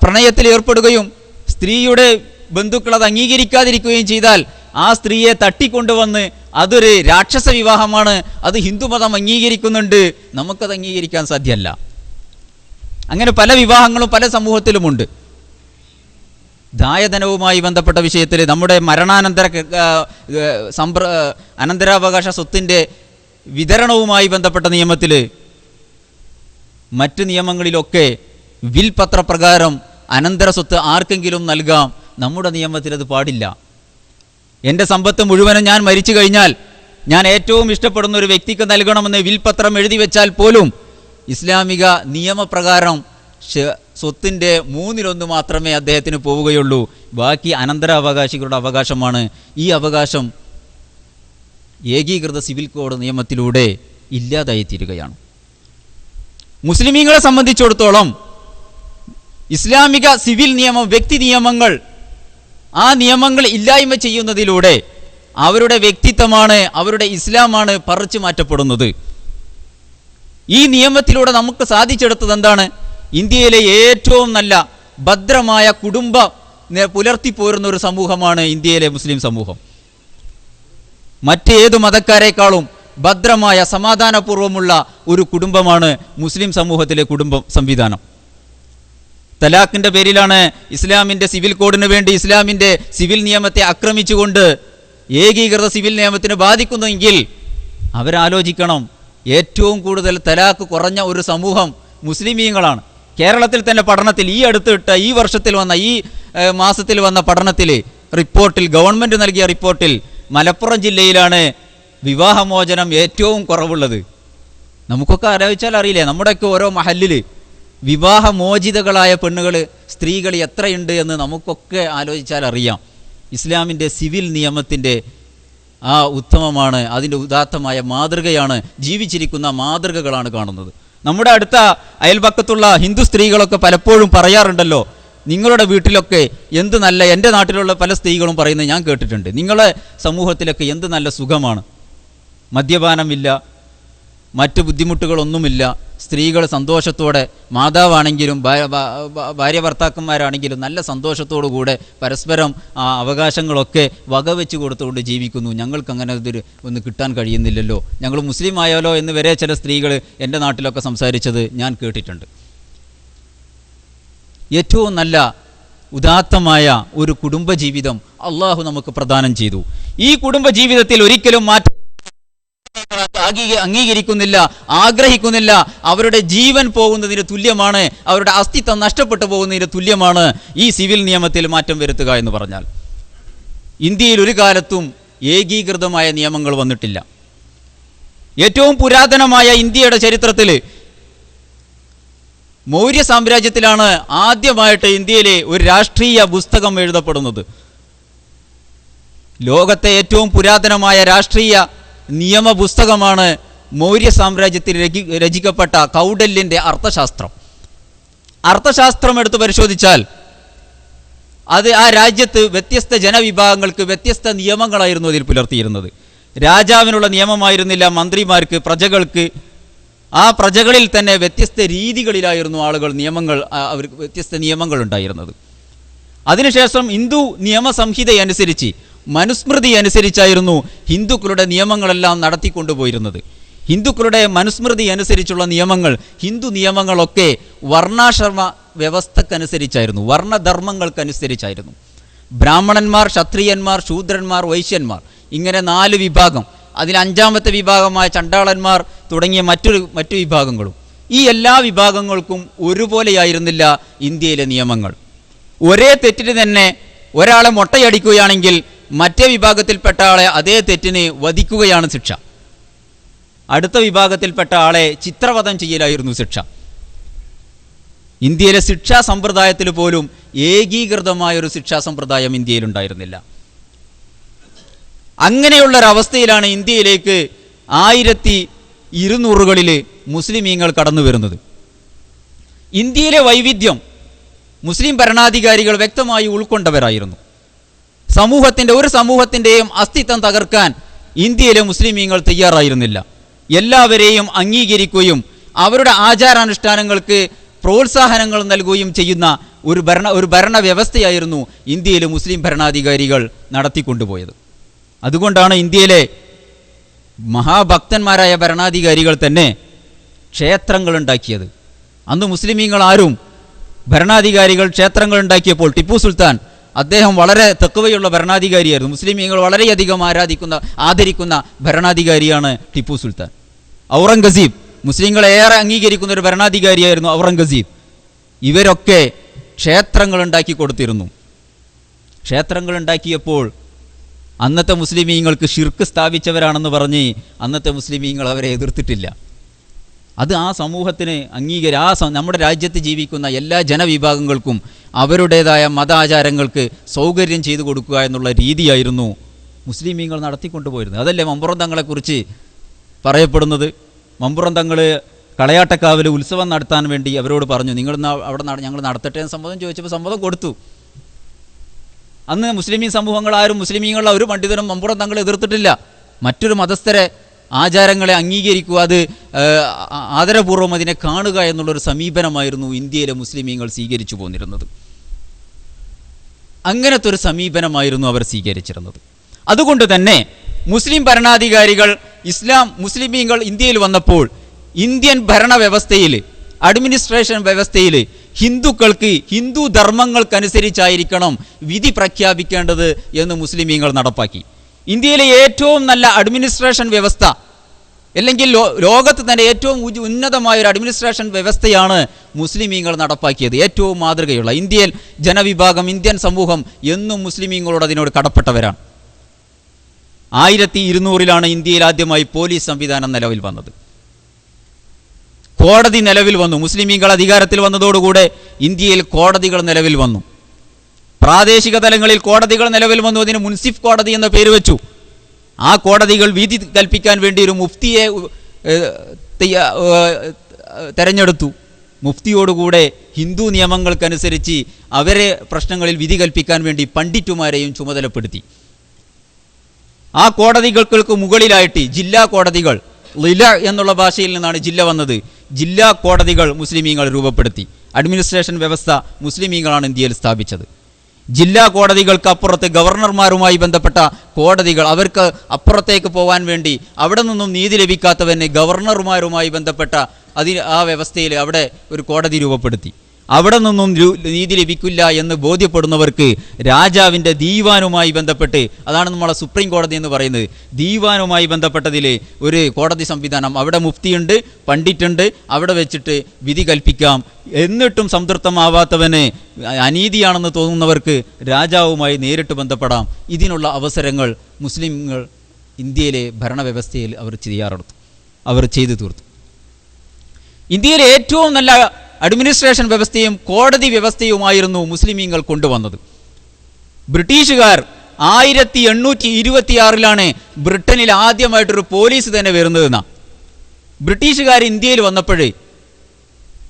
പ്രണയത്തിൽ ഏർപ്പെടുകയും സ്ത്രീയുടെ ബന്ധുക്കൾ അത് അംഗീകരിക്കാതിരിക്കുകയും ചെയ്താൽ ആ സ്ത്രീയെ തട്ടിക്കൊണ്ടുവന്ന് അതൊരു രാക്ഷസ വിവാഹമാണ്, അത് ഹിന്ദുമതം അംഗീകരിക്കുന്നുണ്ട്, നമുക്കത് അംഗീകരിക്കാൻ സാധ്യമല്ല. അങ്ങനെ പല വിവാഹങ്ങളും പല സമൂഹത്തിലുമുണ്ട്. ദായധനവുമായി ബന്ധപ്പെട്ട വിഷയത്തിൽ നമ്മുടെ മരണാനന്തര അനന്തരാവകാശ സ്വത്തിൻ്റെ വിതരണവുമായി ബന്ധപ്പെട്ട നിയമത്തിൽ മറ്റ് നിയമങ്ങളിലൊക്കെ വിൽ പത്രപ്രകാരം അനന്തര സ്വത്ത് ആർക്കെങ്കിലും നൽകാം. നമ്മുടെ നിയമത്തിൽ അത് പാടില്ല. എൻ്റെ സമ്പത്ത് മുഴുവനും ഞാൻ മരിച്ചു കഴിഞ്ഞാൽ ഞാൻ ഏറ്റവും ഇഷ്ടപ്പെടുന്ന ഒരു വ്യക്തിക്ക് നൽകണമെന്ന് വിൽപത്രം എഴുതി വെച്ചാൽ പോലും ഇസ്ലാമിക നിയമപ്രകാരം സ്വത്തിൻ്റെ 1/3 മാത്രമേ അദ്ദേഹത്തിന് പോവുകയുള്ളൂ. ബാക്കി അനന്തരാവകാശികളുടെ അവകാശമാണ്. ഈ അവകാശം ഏകീകൃത സിവിൽ കോഡ് നിയമത്തിലൂടെ ഇല്ലാതായിത്തീരുകയാണ്. മുസ്ലിമീങ്ങളെ സംബന്ധിച്ചിടത്തോളം ഇസ്ലാമിക സിവിൽ നിയമം, വ്യക്തി നിയമങ്ങൾ, ആ നിയമങ്ങൾ ഇല്ലായ്മ ചെയ്യുന്നതിലൂടെ അവരുടെ വ്യക്തിത്വമാണ്, അവരുടെ ഇസ്ലാമാണ് പറിച്ചു മാറ്റപ്പെടുന്നത്. ഈ നിയമത്തിലൂടെ നമുക്ക് സാധിച്ചെടുത്തത് എന്താണ്? ഇന്ത്യയിലെ ഏറ്റവും നല്ല ഭദ്രമായ കുടുംബം പുലർത്തിപ്പോരുന്ന ഒരു സമൂഹമാണ് ഇന്ത്യയിലെ മുസ്ലിം സമൂഹം. മറ്റേതു മതക്കാരേക്കാളും ഭദ്രമായ സമാധാനപൂർവ്വമുള്ള ഒരു കുടുംബമാണ് മുസ്ലിം സമൂഹത്തിലെ കുടുംബ സംവിധാനം. തലാഖിൻ്റെ പേരിലാണ് ഇസ്ലാമിൻ്റെ സിവിൽ കോഡിന് വേണ്ടി ഇസ്ലാമിൻ്റെ സിവിൽ നിയമത്തെ ആക്രമിച്ചുകൊണ്ട് ഏകീകൃത സിവിൽ നിയമത്തിന് ബാധിക്കുന്നെങ്കിൽ അവരാലോചിക്കണം, ഏറ്റവും കൂടുതൽ തലാഖ് കുറഞ്ഞ ഒരു സമൂഹം മുസ്ലിമീങ്ങളാണ്. കേരളത്തിൽ തന്നെ പഠനത്തിൽ ഈ വർഷത്തിൽ വന്ന, ഈ മാസത്തിൽ വന്ന പഠനത്തിൽ റിപ്പോർട്ടിൽ, ഗവൺമെൻറ് നൽകിയ റിപ്പോർട്ടിൽ മലപ്പുറം ജില്ലയിലാണ് വിവാഹമോചനം ഏറ്റവും കുറവുള്ളത്. നമുക്കൊക്കെ ആലോചിച്ചാൽ അറിയില്ലേ, നമ്മുടെയൊക്കെ ഓരോ മഹല്ലിൽ വിവാഹമോചിതകളായ പെണ്ണുകൾ, സ്ത്രീകൾ എത്രയുണ്ട് എന്ന് നമുക്കൊക്കെ ആലോചിച്ചാൽ അറിയാം. ഇസ്ലാമിൻ്റെ സിവിൽ നിയമത്തിൻ്റെ ആ ഉത്തമമാണ്, അതിൻ്റെ ഉദാത്തമായ മാതൃകയാണ്, ജീവിച്ചിരിക്കുന്ന മാതൃകകളാണ് കാണുന്നത്. നമ്മുടെ അടുത്ത അയൽപക്കത്തുള്ള ഹിന്ദു സ്ത്രീകളൊക്കെ പലപ്പോഴും പറയാറുണ്ടല്ലോ, നിങ്ങളുടെ വീട്ടിലൊക്കെ എന്ത് നല്ല, എൻ്റെ നാട്ടിലുള്ള പല സ്ത്രീകളും പറയുന്നത് ഞാൻ കേട്ടിട്ടുണ്ട്, നിങ്ങളെ സമൂഹത്തിലൊക്കെ എന്ത് നല്ല സുഖമാണ്, മദ്യപാനമില്ല, മറ്റ് ബുദ്ധിമുട്ടുകളൊന്നുമില്ല, സ്ത്രീകൾ സന്തോഷത്തോടെ, മാതാവാണെങ്കിലും ഭാര്യ ഭർത്താക്കന്മാരാണെങ്കിലും നല്ല സന്തോഷത്തോടു കൂടെ പരസ്പരം അവകാശങ്ങളൊക്കെ വകവെച്ച് കൊടുത്തുകൊണ്ട് ജീവിക്കുന്നു. ഞങ്ങൾക്ക് അങ്ങനെ ഇതൊരു ഒന്ന് കിട്ടാൻ കഴിയുന്നില്ലല്ലോ, ഞങ്ങൾ മുസ്ലിം ആയാലോ എന്ന് വരെ ചില സ്ത്രീകൾ എൻ്റെ നാട്ടിലൊക്കെ സംസാരിച്ചത് ഞാൻ കേട്ടിട്ടുണ്ട്. ഏറ്റവും നല്ല ഉദാത്തമായ ഒരു കുടുംബജീവിതം അള്ളാഹു നമുക്ക് പ്രദാനം ചെയ്തു. ഈ കുടുംബജീവിതത്തിൽ ഒരിക്കലും മാറ്റം അംഗീകരിക്കുന്നില്ല, ആഗ്രഹിക്കുന്നില്ല. അവരുടെ ജീവൻ പോകുന്നതിന് തുല്യമാണ്, അവരുടെ അസ്തിത്വം നഷ്ടപ്പെട്ടു പോകുന്നതിന് തുല്യമാണ് ഈ സിവിൽ നിയമത്തിൽ മാറ്റം വരുത്തുക എന്ന് പറഞ്ഞാൽ. ഇന്ത്യയിൽ ഒരു കാലത്തും ഏകീകൃതമായ നിയമങ്ങൾ വന്നിട്ടില്ല. ഏറ്റവും പുരാതനമായ ഇന്ത്യയുടെ ചരിത്രത്തിൽ മൗര്യ സാമ്രാജ്യത്തിലാണ് ആദ്യമായിട്ട് ഇന്ത്യയിലെ ഒരു രാഷ്ട്രീയ പുസ്തകം എഴുതപ്പെടുന്നത്. ലോകത്തെ ഏറ്റവും പുരാതനമായ രാഷ്ട്രീയ നിയമ പുസ്തകമാണ് മൗര്യ സാമ്രാജ്യത്തിൽ രചിക്കപ്പെട്ട കൗഡല്യൻ്റെ അർത്ഥശാസ്ത്രം. അർത്ഥശാസ്ത്രം എടുത്ത് പരിശോധിച്ചാൽ അത് ആ രാജ്യത്ത് വ്യത്യസ്ത ജനവിഭാഗങ്ങൾക്ക് വ്യത്യസ്ത നിയമങ്ങളായിരുന്നു അതിൽ പുലർത്തിയിരുന്നത്. രാജാവിനുള്ള നിയമമായിരുന്നില്ല മന്ത്രിമാർക്ക്, പ്രജകൾക്ക്. ആ പ്രജകളിൽ തന്നെ വ്യത്യസ്ത രീതികളിലായിരുന്നു ആളുകൾ നിയമങ്ങൾ, അവർക്ക് വ്യത്യസ്ത നിയമങ്ങൾ ഉണ്ടായിരുന്നത്. അതിനുശേഷം ഹിന്ദു നിയമസംഹിത അനുസരിച്ച്, മനുസ്മൃതി അനുസരിച്ചായിരുന്നു ഹിന്ദുക്കളുടെ നിയമങ്ങളെല്ലാം നടത്തിക്കൊണ്ടുപോയിരുന്നത്. ഹിന്ദുക്കളുടെ മനുസ്മൃതി അനുസരിച്ചുള്ള നിയമങ്ങൾ, ഹിന്ദു നിയമങ്ങളൊക്കെ വർണ്ണാശ്രമ വ്യവസ്ഥക്കനുസരിച്ചായിരുന്നു, വർണ്ണധർമ്മങ്ങൾക്കനുസരിച്ചായിരുന്നു. ബ്രാഹ്മണന്മാർ, ക്ഷത്രിയന്മാർ, ശൂദ്രന്മാർ, വൈശ്യന്മാർ, ഇങ്ങനെ 4 വിഭാഗം. അതിൽ 5ാമത്തെ വിഭാഗമായ ചണ്ടാളന്മാർ തുടങ്ങിയ മറ്റു വിഭാഗങ്ങളും. ഈ എല്ലാ വിഭാഗങ്ങൾക്കും ഒരുപോലെയായിരുന്നില്ല ഇന്ത്യയിലെ നിയമങ്ങൾ. ഒരേ തെറ്റിന് തന്നെ ഒരാളെ മൊട്ടയടിക്കുകയാണെങ്കിൽ മറ്റേ വിഭാഗത്തിൽപ്പെട്ട ആളെ അതേ തെറ്റിന് വധിക്കുകയാണ് ശിക്ഷ. അടുത്ത വിഭാഗത്തിൽപ്പെട്ട ആളെ ചിത്രവധം ചെയ്യലായിരുന്നു ശിക്ഷ. ഇന്ത്യയിലെ ശിക്ഷാ സമ്പ്രദായത്തിൽ പോലും ഏകീകൃതമായൊരു ശിക്ഷാ സമ്പ്രദായം ഇന്ത്യയിൽ ഉണ്ടായിരുന്നില്ല. അങ്ങനെയുള്ളൊരവസ്ഥയിലാണ് ഇന്ത്യയിലേക്ക് 1200കളിൽ മുസ്ലിമീങ്ങൾ കടന്നു വരുന്നത്. ഇന്ത്യയിലെ വൈവിധ്യം മുസ്ലിം ഭരണാധികാരികൾ വ്യക്തമായി ഉൾക്കൊണ്ടവരായിരുന്നു. ഒരു സമൂഹത്തിൻ്റെയും അസ്തിത്വം തകർക്കാൻ ഇന്ത്യയിലെ മുസ്ലിമീങ്ങൾ തയ്യാറായിരുന്നില്ല. എല്ലാവരെയും അംഗീകരിക്കുകയും അവരുടെ ആചാരാനുഷ്ഠാനങ്ങൾക്ക് പ്രോത്സാഹനങ്ങൾ നൽകുകയും ചെയ്യുന്ന ഒരു ഭരണ വ്യവസ്ഥയായിരുന്നു ഇന്ത്യയിലെ മുസ്ലിം ഭരണാധികാരികൾ നടത്തിക്കൊണ്ടുപോയത്. അതുകൊണ്ടാണ് ഇന്ത്യയിലെ മഹാഭക്തന്മാരായ ഭരണാധികാരികൾ തന്നെ ക്ഷേത്രങ്ങൾ ഉണ്ടാക്കിയത്. അന്ന് മുസ്ലിമീങ്ങൾ ആരും, ഭരണാധികാരികൾ ക്ഷേത്രങ്ങൾ ഉണ്ടാക്കിയപ്പോൾ ടിപ്പു സുൽത്താൻ, അദ്ദേഹം വളരെ തഖ്വയുള്ള ഭരണാധികാരിയായിരുന്നു. മുസ്ലിമീങ്ങൾ വളരെയധികം ആദരിക്കുന്ന ഭരണാധികാരിയാണ് ടിപ്പു സുൽത്താൻ. ഔറംഗസീബ്, മുസ്ലിങ്ങളെ ഏറെ അംഗീകരിക്കുന്ന ഒരു ഭരണാധികാരിയായിരുന്നു ഔറംഗസീബ്. ഇവരൊക്കെ ക്ഷേത്രങ്ങൾ ഉണ്ടാക്കി കൊടുത്തിരുന്നു. ക്ഷേത്രങ്ങൾ ഉണ്ടാക്കിയപ്പോൾ അന്നത്തെ മുസ്ലിമീങ്ങൾക്ക് ഷിർക്ക് സ്ഥാപിച്ചവരാണെന്ന് പറഞ്ഞ് അന്നത്തെ മുസ്ലിമീങ്ങൾ അവരെ എതിർത്തിട്ടില്ല. അത് ആ സമൂഹത്തിന് നമ്മുടെ രാജ്യത്ത് ജീവിക്കുന്ന എല്ലാ ജനവിഭാഗങ്ങൾക്കും അവരുടേതായ മതാചാരങ്ങൾക്ക് സൗകര്യം ചെയ്തു കൊടുക്കുക എന്നുള്ള രീതിയായിരുന്നു മുസ്ലിമീങ്ങൾ നടത്തിക്കൊണ്ടുപോയിരുന്നത്. അതല്ലേ മമ്പുറം തങ്ങളെക്കുറിച്ച് പറയപ്പെടുന്നത്. മമ്പുറം തങ്ങൾ കളയാട്ടക്കാവിൽ ഉത്സവം നടത്താൻ വേണ്ടി അവരോട് പറഞ്ഞു, ഞങ്ങൾ നടത്തട്ടെ എന്ന് സമ്മതം ചോദിച്ചപ്പോൾ സമ്മതം കൊടുത്തു. അന്ന് മുസ്ലിമീ സമൂഹങ്ങൾ ആരും, മുസ്ലിമീങ്ങളുടെ ഒരു പണ്ഡിതനും മമ്പുറം തങ്ങളെ എതിർത്തിട്ടില്ല. മറ്റൊരു മതസ്ഥരെ ആചാരങ്ങളെ അംഗീകരിക്കുക, അത് ആദരപൂർവ്വം അതിനെ കാണുക എന്നുള്ളൊരു സമീപനമായിരുന്നു ഇന്ത്യയിലെ മുസ്ലിമീങ്ങൾ സ്വീകരിച്ചു പോന്നിരുന്നത്. അങ്ങനത്തെ ഒരു സമീപനമായിരുന്നു അവർ സ്വീകരിച്ചിരുന്നത്. അതുകൊണ്ട് തന്നെ മുസ്ലിം ഭരണാധികാരികൾ മുസ്ലിമീങ്ങൾ ഇന്ത്യയിൽ വന്നപ്പോൾ ഇന്ത്യൻ ഭരണവ്യവസ്ഥയിൽ, അഡ്മിനിസ്ട്രേഷൻ വ്യവസ്ഥയിൽ ഹിന്ദുക്കൾക്ക് ഹിന്ദു ധർമ്മങ്ങൾക്കനുസരിച്ചായിരിക്കണം വിധി പ്രഖ്യാപിക്കേണ്ടത് എന്ന് മുസ്ലിമീങ്ങൾ നടപ്പാക്കി. ഇന്ത്യയിലെ ഏറ്റവും നല്ല അഡ്മിനിസ്ട്രേഷൻ വ്യവസ്ഥ, അല്ലെങ്കിൽ ലോകത്ത് തന്നെ ഏറ്റവും ഉന്നതമായ ഒരു അഡ്മിനിസ്ട്രേഷൻ വ്യവസ്ഥയാണ് മുസ്ലിമീങ്ങൾ നടപ്പാക്കിയത്. ഏറ്റവും മാതൃകയുള്ള ഇന്ത്യൻ ജനവിഭാഗം, ഇന്ത്യൻ സമൂഹം എന്നും മുസ്ലിമീങ്ങളോട് അതിനോട് കടപ്പെട്ടവരാണ്. 1200 ഇന്ത്യയിൽ ആദ്യമായി പോലീസ് സംവിധാനം നിലവിൽ വന്നത്. കോടതി നിലവിൽ വന്നു. മുസ്ലിമീങ്ങൾ അധികാരത്തിൽ വന്നതോടുകൂടെ ഇന്ത്യയിൽ കോടതികൾ നിലവിൽ വന്നു. പ്രാദേശിക തലങ്ങളിൽ കോടതികൾ നിലവിൽ വന്നു. അതിന് മുൻസിഫ് കോടതി എന്ന പേര് വെച്ചു. ആ കോടതികൾ വിധി കൽപ്പിക്കാൻ വേണ്ടി ഒരു മുഫ്തിയെ തെരഞ്ഞെടുത്തു. മുഫ്തിയോടുകൂടെ ഹിന്ദു നിയമങ്ങൾക്കനുസരിച്ച് അവരെ പ്രശ്നങ്ങളിൽ വിധി കൽപ്പിക്കാൻ വേണ്ടി പണ്ഡിറ്റുമാരെയും ചുമതലപ്പെടുത്തി. ആ കോടതികൾക്ക് മുകളിലായിട്ട് ജില്ലാ കോടതികൾ, ലില എന്നുള്ള ഭാഷയിൽ നിന്നാണ് ജില്ല വന്നത്, ജില്ലാ കോടതികൾ മുസ്ലിമീങ്ങൾ രൂപപ്പെടുത്തി. അഡ്മിനിസ്ട്രേഷൻ വ്യവസ്ഥ മുസ്ലിമീങ്ങളാണ് ഇന്ത്യയിൽ സ്ഥാപിച്ചത്. ജില്ലാ കോടതികൾക്ക് അപ്പുറത്ത് ഗവർണർമാരുമായി ബന്ധപ്പെട്ട കോടതികൾ, അവർക്ക് അപ്പുറത്തേക്ക് പോകാൻ വേണ്ടി അവിടെ നിന്നും നീതി ലഭിക്കാത്തവന് ഗവർണർമാരുമായി ബന്ധപ്പെട്ട ആ വ്യവസ്ഥയിൽ അവിടെ ഒരു കോടതി രൂപപ്പെടുത്തി. അവിടെ നിന്നും നീതി ലഭിക്കില്ല എന്ന് ബോധ്യപ്പെടുന്നവർക്ക് രാജാവിൻ്റെ ദീവാനുമായി ബന്ധപ്പെട്ട്, അതാണ് നമ്മളെ സുപ്രീം കോടതി എന്ന് പറയുന്നത്, ദീവാനുമായി ബന്ധപ്പെട്ടതിൽ ഒരു കോടതി സംവിധാനം, അവിടെ മുഫ്തിയുണ്ട്, പണ്ഡിറ്റുണ്ട്, അവിടെ വെച്ചിട്ട് വിധി കൽപ്പിക്കാം. എന്നിട്ടും സംതൃപ്തമാവാത്തവന്, അനീതിയാണെന്ന് തോന്നുന്നവർക്ക് രാജാവുമായി നേരിട്ട് ബന്ധപ്പെടാം. ഇതിനുള്ള അവസരങ്ങൾ മുസ്ലിങ്ങൾ ഇന്ത്യയിലെ ഭരണവ്യവസ്ഥയിൽ അവർ ചെയ്തു തീർത്തു. ഇന്ത്യയിലെ ഏറ്റവും നല്ല അഡ്മിനിസ്ട്രേഷൻ വ്യവസ്ഥയും കോടതി വ്യവസ്ഥയുമായിരുന്നു മുസ്ലിമീങ്ങൾ കൊണ്ടുവന്നത്. ബ്രിട്ടീഷുകാർ 1826 ബ്രിട്ടനിൽ ആദ്യമായിട്ടൊരു പോലീസ് തന്നെ വരുന്നതെന്നാ. ബ്രിട്ടീഷുകാർ ഇന്ത്യയിൽ വന്നപ്പോഴേ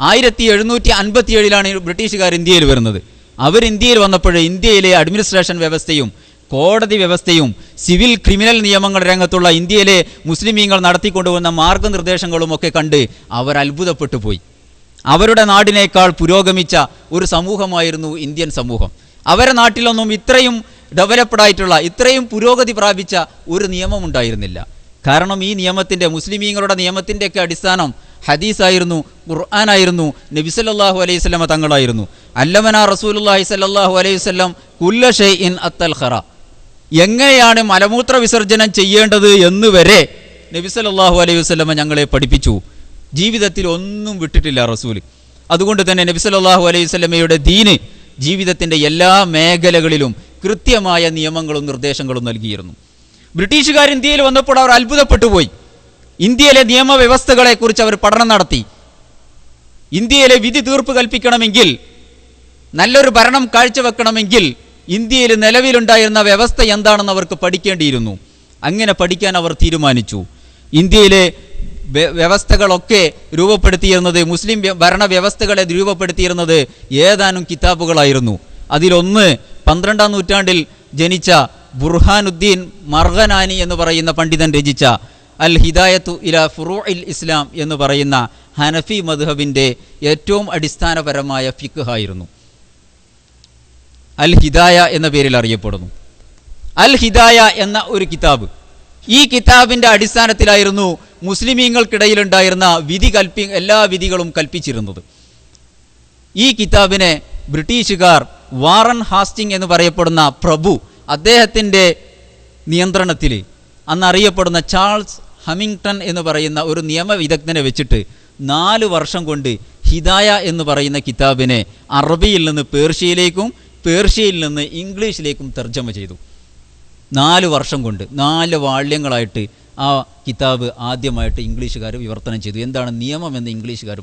1757 ബ്രിട്ടീഷുകാർ ഇന്ത്യയിൽ വരുന്നത്. അവർ ഇന്ത്യയിൽ വന്നപ്പോഴേ ഇന്ത്യയിലെ അഡ്മിനിസ്ട്രേഷൻ വ്യവസ്ഥയും കോടതി വ്യവസ്ഥയും സിവിൽ ക്രിമിനൽ നിയമങ്ങൾ രംഗത്തുള്ള ഇന്ത്യയിലെ മുസ്ലിമീങ്ങൾ നടത്തിക്കൊണ്ടുവന്ന മാർഗനിർദ്ദേശങ്ങളുമൊക്കെ കണ്ട് അവർ അത്ഭുതപ്പെട്ടു പോയി. അവരുടെ നാടിനേക്കാൾ പുരോഗമിച്ച ഒരു സമൂഹമായിരുന്നു ഇന്ത്യൻ സമൂഹം. അവരുടെ നാട്ടിലൊന്നും ഇത്രയും ഡെവലപ്ഡായിട്ടുള്ള, ഇത്രയും പുരോഗതി പ്രാപിച്ച ഒരു നിയമം ഉണ്ടായിരുന്നില്ല. കാരണം ഈ നിയമത്തിൻ്റെ, മുസ്ലിമീങ്ങളുടെ നിയമത്തിൻ്റെയൊക്കെ അടിസ്ഥാനം ഹദീസായിരുന്നു, ഖുർആനായിരുന്നു, നബി സല്ലല്ലാഹു അലൈഹി വസല്ലമ തങ്ങളായിരുന്നു. അല്ലമന റസൂലുള്ളാഹി സല്ലല്ലാഹു അലൈഹി വസല്ലം കുല്ല ഷൈഇൻ അത്തൽ ഖറ, എങ്ങനെയാണ് മലമൂത്ര വിസർജനം ചെയ്യേണ്ടത് എന്ന് വരെ നബി സല്ലല്ലാഹു അലൈഹി വസല്ലമ ഞങ്ങളെ പഠിപ്പിച്ചു. ജീവിതത്തിൽ ഒന്നും വിട്ടിട്ടില്ല റസൂൽ. അതുകൊണ്ട് തന്നെ നബി സല്ലല്ലാഹു അലൈഹി വസല്ലമയുടെ ദീന് ജീവിതത്തിൻ്റെ എല്ലാ മേഖലകളിലും കൃത്യമായ നിയമങ്ങളും നിർദ്ദേശങ്ങളും നൽകിയിരുന്നു. ബ്രിട്ടീഷുകാർ ഇന്ത്യയിൽ വന്നപ്പോൾ അവർ അത്ഭുതപ്പെട്ടു പോയി. ഇന്ത്യയിലെ നിയമവ്യവസ്ഥകളെക്കുറിച്ച് അവർ പഠനം നടത്തി. ഇന്ത്യയിലെ വിധി തീർപ്പ് കൽപ്പിക്കണമെങ്കിൽ, നല്ലൊരു ഭരണം കാഴ്ചവെക്കണമെങ്കിൽ ഇന്ത്യയിൽ നിലവിലുണ്ടായിരുന്ന വ്യവസ്ഥ എന്താണെന്ന് അവർക്ക് പഠിക്കേണ്ടിയിരുന്നു. അങ്ങനെ പഠിക്കാൻ അവർ തീരുമാനിച്ചു. ഇന്ത്യയിലെ വ്യവസ്ഥകളൊക്കെ രൂപപ്പെടുത്തിയിരുന്നത്, മുസ്ലിം ഭരണവ്യവസ്ഥകളെ രൂപപ്പെടുത്തിയിരുന്നത് ഏതാനും കിതാബുകളായിരുന്നു. അതിലൊന്ന് 12-ാം നൂറ്റാണ്ടിൽ ജനിച്ച ബുർഹാനുദ്ദീൻ മർഗനാനി എന്ന് പറയുന്ന പണ്ഡിതൻ രചിച്ച അൽ ഹിദായത്തു ഇല ഫുറൂഇൽ ഇസ്ലാം എന്ന് പറയുന്ന ഹനഫി മദ്ഹബിൻ്റെ ഏറ്റവും അടിസ്ഥാനപരമായ ഫിഖ് ആയിരുന്നു. അൽ ഹിദായ എന്ന പേരിൽ അറിയപ്പെടുന്നു. അൽ ഹിദായ എന്ന ഒരു കിതാബ്, ഈ കിതാബിൻ്റെ അടിസ്ഥാനത്തിലായിരുന്നു മുസ്ലിമീങ്ങൾക്കിടയിലുണ്ടായിരുന്ന എല്ലാ വിധികളും കൽപ്പിച്ചിരുന്നത്. ഈ കിതാബിനെ ബ്രിട്ടീഷുകാർ വാറൻ ഹാസ്റ്റിംഗ് എന്ന് പറയപ്പെടുന്ന പ്രഭു, അദ്ദേഹത്തിൻ്റെ നിയന്ത്രണത്തിൽ അന്നറിയപ്പെടുന്ന ചാൾസ് ഹമിങ്ടൺ എന്ന് പറയുന്ന ഒരു നിയമവിദഗ്ധനെ വെച്ചിട്ട് 4 വർഷം കൊണ്ട് ഹിദായ എന്ന് പറയുന്ന കിതാബിനെ അറബിയിൽ നിന്ന് പേർഷ്യയിലേക്കും പേർഷ്യയിൽ നിന്ന് ഇംഗ്ലീഷിലേക്കും തർജ്ജമ ചെയ്തു. 4 വർഷം കൊണ്ട് 4 വാള്യങ്ങളായിട്ട് ആ കിതാബ് ആദ്യമായിട്ട് ഇംഗ്ലീഷുകാർ വിവർത്തനം ചെയ്തു. എന്താണ് നിയമം എന്ന് ഇംഗ്ലീഷുകാർ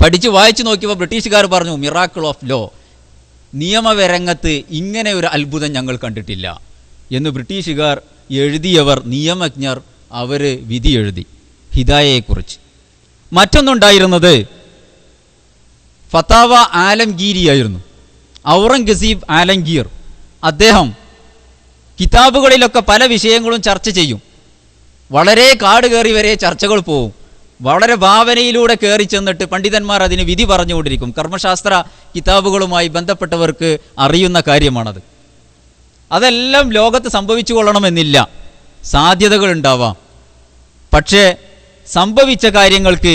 പഠിച്ച് വായിച്ചു നോക്കിയപ്പോൾ ബ്രിട്ടീഷുകാർ പറഞ്ഞു, മിറാക്കിൾ ഓഫ് ലോ, നിയമരംഗത്ത് ഇങ്ങനെ ഒരു അത്ഭുതം ഞങ്ങൾ കണ്ടിട്ടില്ല എന്ന് ബ്രിട്ടീഷുകാർ എഴുതിയവർ, നിയമജ്ഞർ, അവർ വിധി എഴുതി ഹിദായയെക്കുറിച്ച്. മറ്റൊന്നുണ്ടായിരുന്നത് ഫത്താവ ആലംഗീരിയായിരുന്നു. ഔറംഗസീബ് ആലംഗീർ, അദ്ദേഹം കിതാബുകളിലൊക്കെ പല വിഷയങ്ങളും ചർച്ച ചെയ്യും. വളരെ കാട് കയറി വരെ ചർച്ചകൾ പോവും. വളരെ ഭാവനയിലൂടെ കയറി ചെന്നിട്ട് പണ്ഡിതന്മാർ അതിന് വിധി പറഞ്ഞുകൊണ്ടിരിക്കും. കർമ്മശാസ്ത്ര കിതാബുകളുമായി ബന്ധപ്പെട്ടവർക്ക് അറിയുന്ന കാര്യമാണത്. അതെല്ലാം ലോകത്ത് സംഭവിച്ചു കൊള്ളണമെന്നില്ല, സാധ്യതകൾ ഉണ്ടാവാം. പക്ഷേ സംഭവിച്ച കാര്യങ്ങൾക്ക്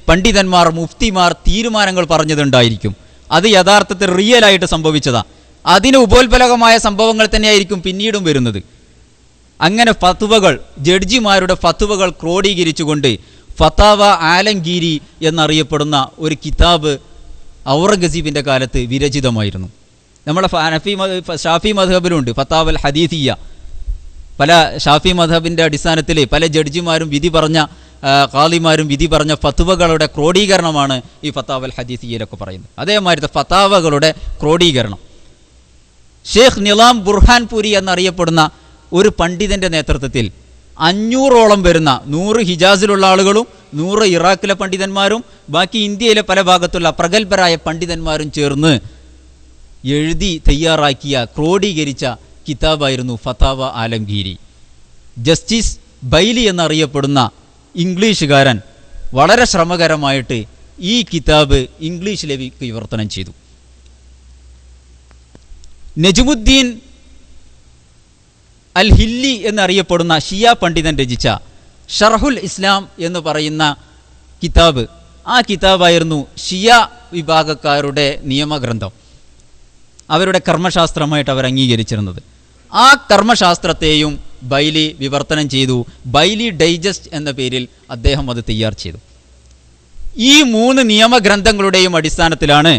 പണ്ഡിതന്മാർ, മുഫ്തിമാർ തീരുമാനങ്ങൾ പറഞ്ഞതുണ്ടായിരിക്കും. അത് യഥാർത്ഥത്തിൽ റിയലായിട്ട് സംഭവിച്ചതാണ്. അതിന് ഉപോത്ബലകമായ സംഭവങ്ങൾ തന്നെയായിരിക്കും പിന്നീടും വരുന്നത്. അങ്ങനെ ഫത്വകൾ, ജഡ്ജിമാരുടെ ഫത്വകൾ ക്രോഡീകരിച്ചുകൊണ്ട് ഫത്താവ ആലംഗീരി എന്നറിയപ്പെടുന്ന ഒരു കിതാബ് ഔറംഗസീബിൻ്റെ കാലത്ത് വിരചിതമായിരുന്നു. നമ്മുടെ ഷാഫി മദ്ഹബിലുണ്ട് ഫത്താവൽ ഹദീസിയ. പല ഷാഫി മദ്ഹബിൻ്റെ അടിസ്ഥാനത്തിൽ പല ജഡ്ജിമാരും വിധി പറഞ്ഞ, ഖാദിമാരും വിധി പറഞ്ഞ ഫത്വകളുടെ ക്രോഡീകരണമാണ് ഈ ഫത്താവൽ ഹദീസിയയിലൊക്കെ പറയുന്നത്. അതേമാതിരി ഫത്താവകളുടെ ക്രോഡീകരണം ഷേഖ് നിലാം ബുർഹാൻപൂരി എന്നറിയപ്പെടുന്ന ഒരു പണ്ഡിതൻ്റെ നേതൃത്വത്തിൽ 500ഓളം വരുന്ന 100 ഹിജാസിലുള്ള ആളുകളും 100 ഇറാഖിലെ പണ്ഡിതന്മാരും ബാക്കി ഇന്ത്യയിലെ പല ഭാഗത്തുള്ള പ്രഗത്ഭരായ പണ്ഡിതന്മാരും ചേർന്ന് എഴുതി തയ്യാറാക്കിയ, ക്രോഡീകരിച്ച കിതാബായിരുന്നു ഫത്താവ ആലംഗീരി. ജസ്റ്റിസ് ബൈലി എന്നറിയപ്പെടുന്ന ഇംഗ്ലീഷുകാരൻ വളരെ ശ്രമകരമായിട്ട് ഈ കിതാബ് ഇംഗ്ലീഷിലേക്ക് വിവർത്തനം ചെയ്തു. നജ്മുദ്ദീൻ അൽ ഹില്ലി എന്നറിയപ്പെടുന്ന ഷിയ പണ്ഡിതൻ രചിച്ച ഷർഹുൽ ഇസ്ലാം എന്ന് പറയുന്ന കിതാബ് ആ കിതാബായിരുന്നു ഷിയ വിഭാഗക്കാരുടെ നിയമഗ്രന്ഥം, അവരുടെ കർമ്മശാസ്ത്രമായിട്ട് അവർ അംഗീകരിച്ചിരുന്നത്. ആ കർമ്മശാസ്ത്രത്തെയും ബൈലി വിവർത്തനം ചെയ്തു. ബൈലി ഡൈജസ്റ്റ് എന്ന പേരിൽ അദ്ദേഹം അത് തയ്യാർ ചെയ്തു. ഈ 3 നിയമഗ്രന്ഥങ്ങളുടെയും അടിസ്ഥാനത്തിലാണ്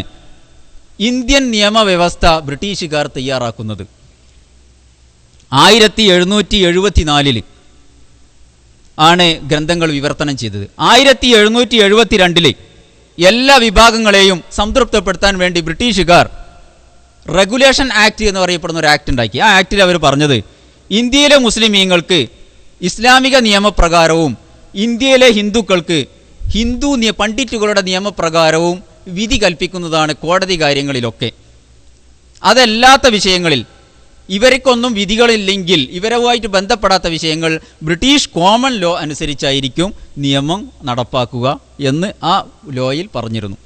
ഇന്ത്യൻ നിയമവ്യവസ്ഥ ബ്രിട്ടീഷുകാർ തയ്യാറാക്കുന്നത്. 1774 ആണ് ഗ്രന്ഥങ്ങൾ വിവർത്തനം ചെയ്തത്. 1772 എല്ലാ വിഭാഗങ്ങളെയും സംതൃപ്തപ്പെടുത്താൻ വേണ്ടി ബ്രിട്ടീഷുകാർ റെഗുലേഷൻ ആക്ട് എന്ന് പറയപ്പെടുന്ന ഒരു ആക്ട് ഉണ്ടാക്കി. ആ ആക്ടിൽ അവർ പറഞ്ഞത് ഇന്ത്യയിലെ മുസ്ലിമീങ്ങൾക്ക് ഇസ്ലാമിക നിയമപ്രകാരവും ഇന്ത്യയിലെ ഹിന്ദുക്കൾക്ക് ഹിന്ദു പണ്ഡിറ്റുകളുടെ നിയമപ്രകാരവും വിധി കൽപ്പിക്കുന്നതാണ് കോടതി കാര്യങ്ങളിലൊക്കെ. അതല്ലാത്ത വിഷയങ്ങളിൽ ഇവർക്കൊന്നും വിധികളില്ലെങ്കിൽ ഇവരുമായിട്ട് ബന്ധപ്പെടാത്ത വിഷയങ്ങൾ ബ്രിട്ടീഷ് കോമൺ ലോ അനുസരിച്ചായിരിക്കും നിയമം നടപ്പാക്കുക എന്ന് ആ ലോയിൽ പറഞ്ഞിരുന്നു.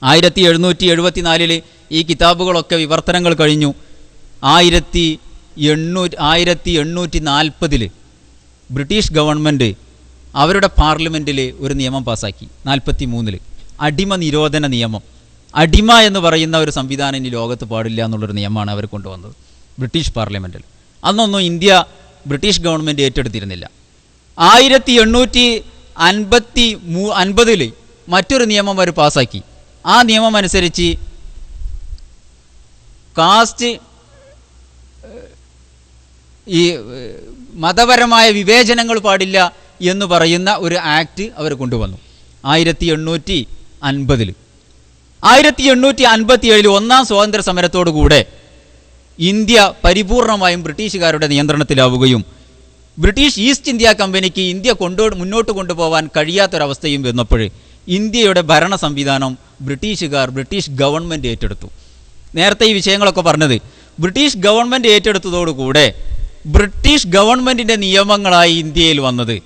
1774 ഈ കിതാബുകളൊക്കെ വിവർത്തനങ്ങൾ കഴിഞ്ഞു. 1840 ബ്രിട്ടീഷ് ഗവൺമെൻറ് അവരുടെ പാർലമെൻറ്റിൽ ഒരു നിയമം പാസ്സാക്കി. 43 അടിമ നിരോധന നിയമം. അടിമ എന്ന് പറയുന്ന ഒരു സംവിധാനം ഇനി ലോകത്ത് പാടില്ല എന്നുള്ളൊരു നിയമമാണ് അവർ കൊണ്ടുവന്നത് ബ്രിട്ടീഷ് പാർലമെൻറ്റിൽ. അന്നൊന്നും ഇന്ത്യ ബ്രിട്ടീഷ് ഗവൺമെൻറ് ഏറ്റെടുത്തിരുന്നില്ല. 1850 മറ്റൊരു നിയമം അവർ പാസ്സാക്കി. ആ നിയമം അനുസരിച്ച് കാസ്റ്റ് ഈ മതപരമായ വിവേചനങ്ങൾ പാടില്ല എന്ന് പറയുന്ന ഒരു ആക്ട് അവർ കൊണ്ടുവന്നു 1850. 1857 ഒന്നാം സ്വാതന്ത്ര്യ സമരത്തോടുകൂടെ ഇന്ത്യ പരിപൂർണമായും ബ്രിട്ടീഷുകാരുടെ നിയന്ത്രണത്തിലാവുകയും ബ്രിട്ടീഷ് ഈസ്റ്റ് ഇന്ത്യ കമ്പനിക്ക് ഇന്ത്യ മുന്നോട്ട് കൊണ്ടുപോകാൻ കഴിയാത്തൊരവസ്ഥയും വന്നപ്പോൾ ഇന്ത്യയുടെ ഭരണ സംവിധാനം ബ്രിട്ടീഷ് ഗവൺമെൻറ് ഏറ്റെടുത്തു. നേരത്തെ ഈ വിഷയങ്ങളൊക്കെ പറഞ്ഞത് ബ്രിട്ടീഷ് ഗവൺമെൻറ് ഏറ്റെടുത്തതോടുകൂടെ ബ്രിട്ടീഷ് ഗവൺമെൻറ്റിൻ്റെ നിയമങ്ങളായി ഇന്ത്യയിൽ വന്നത്.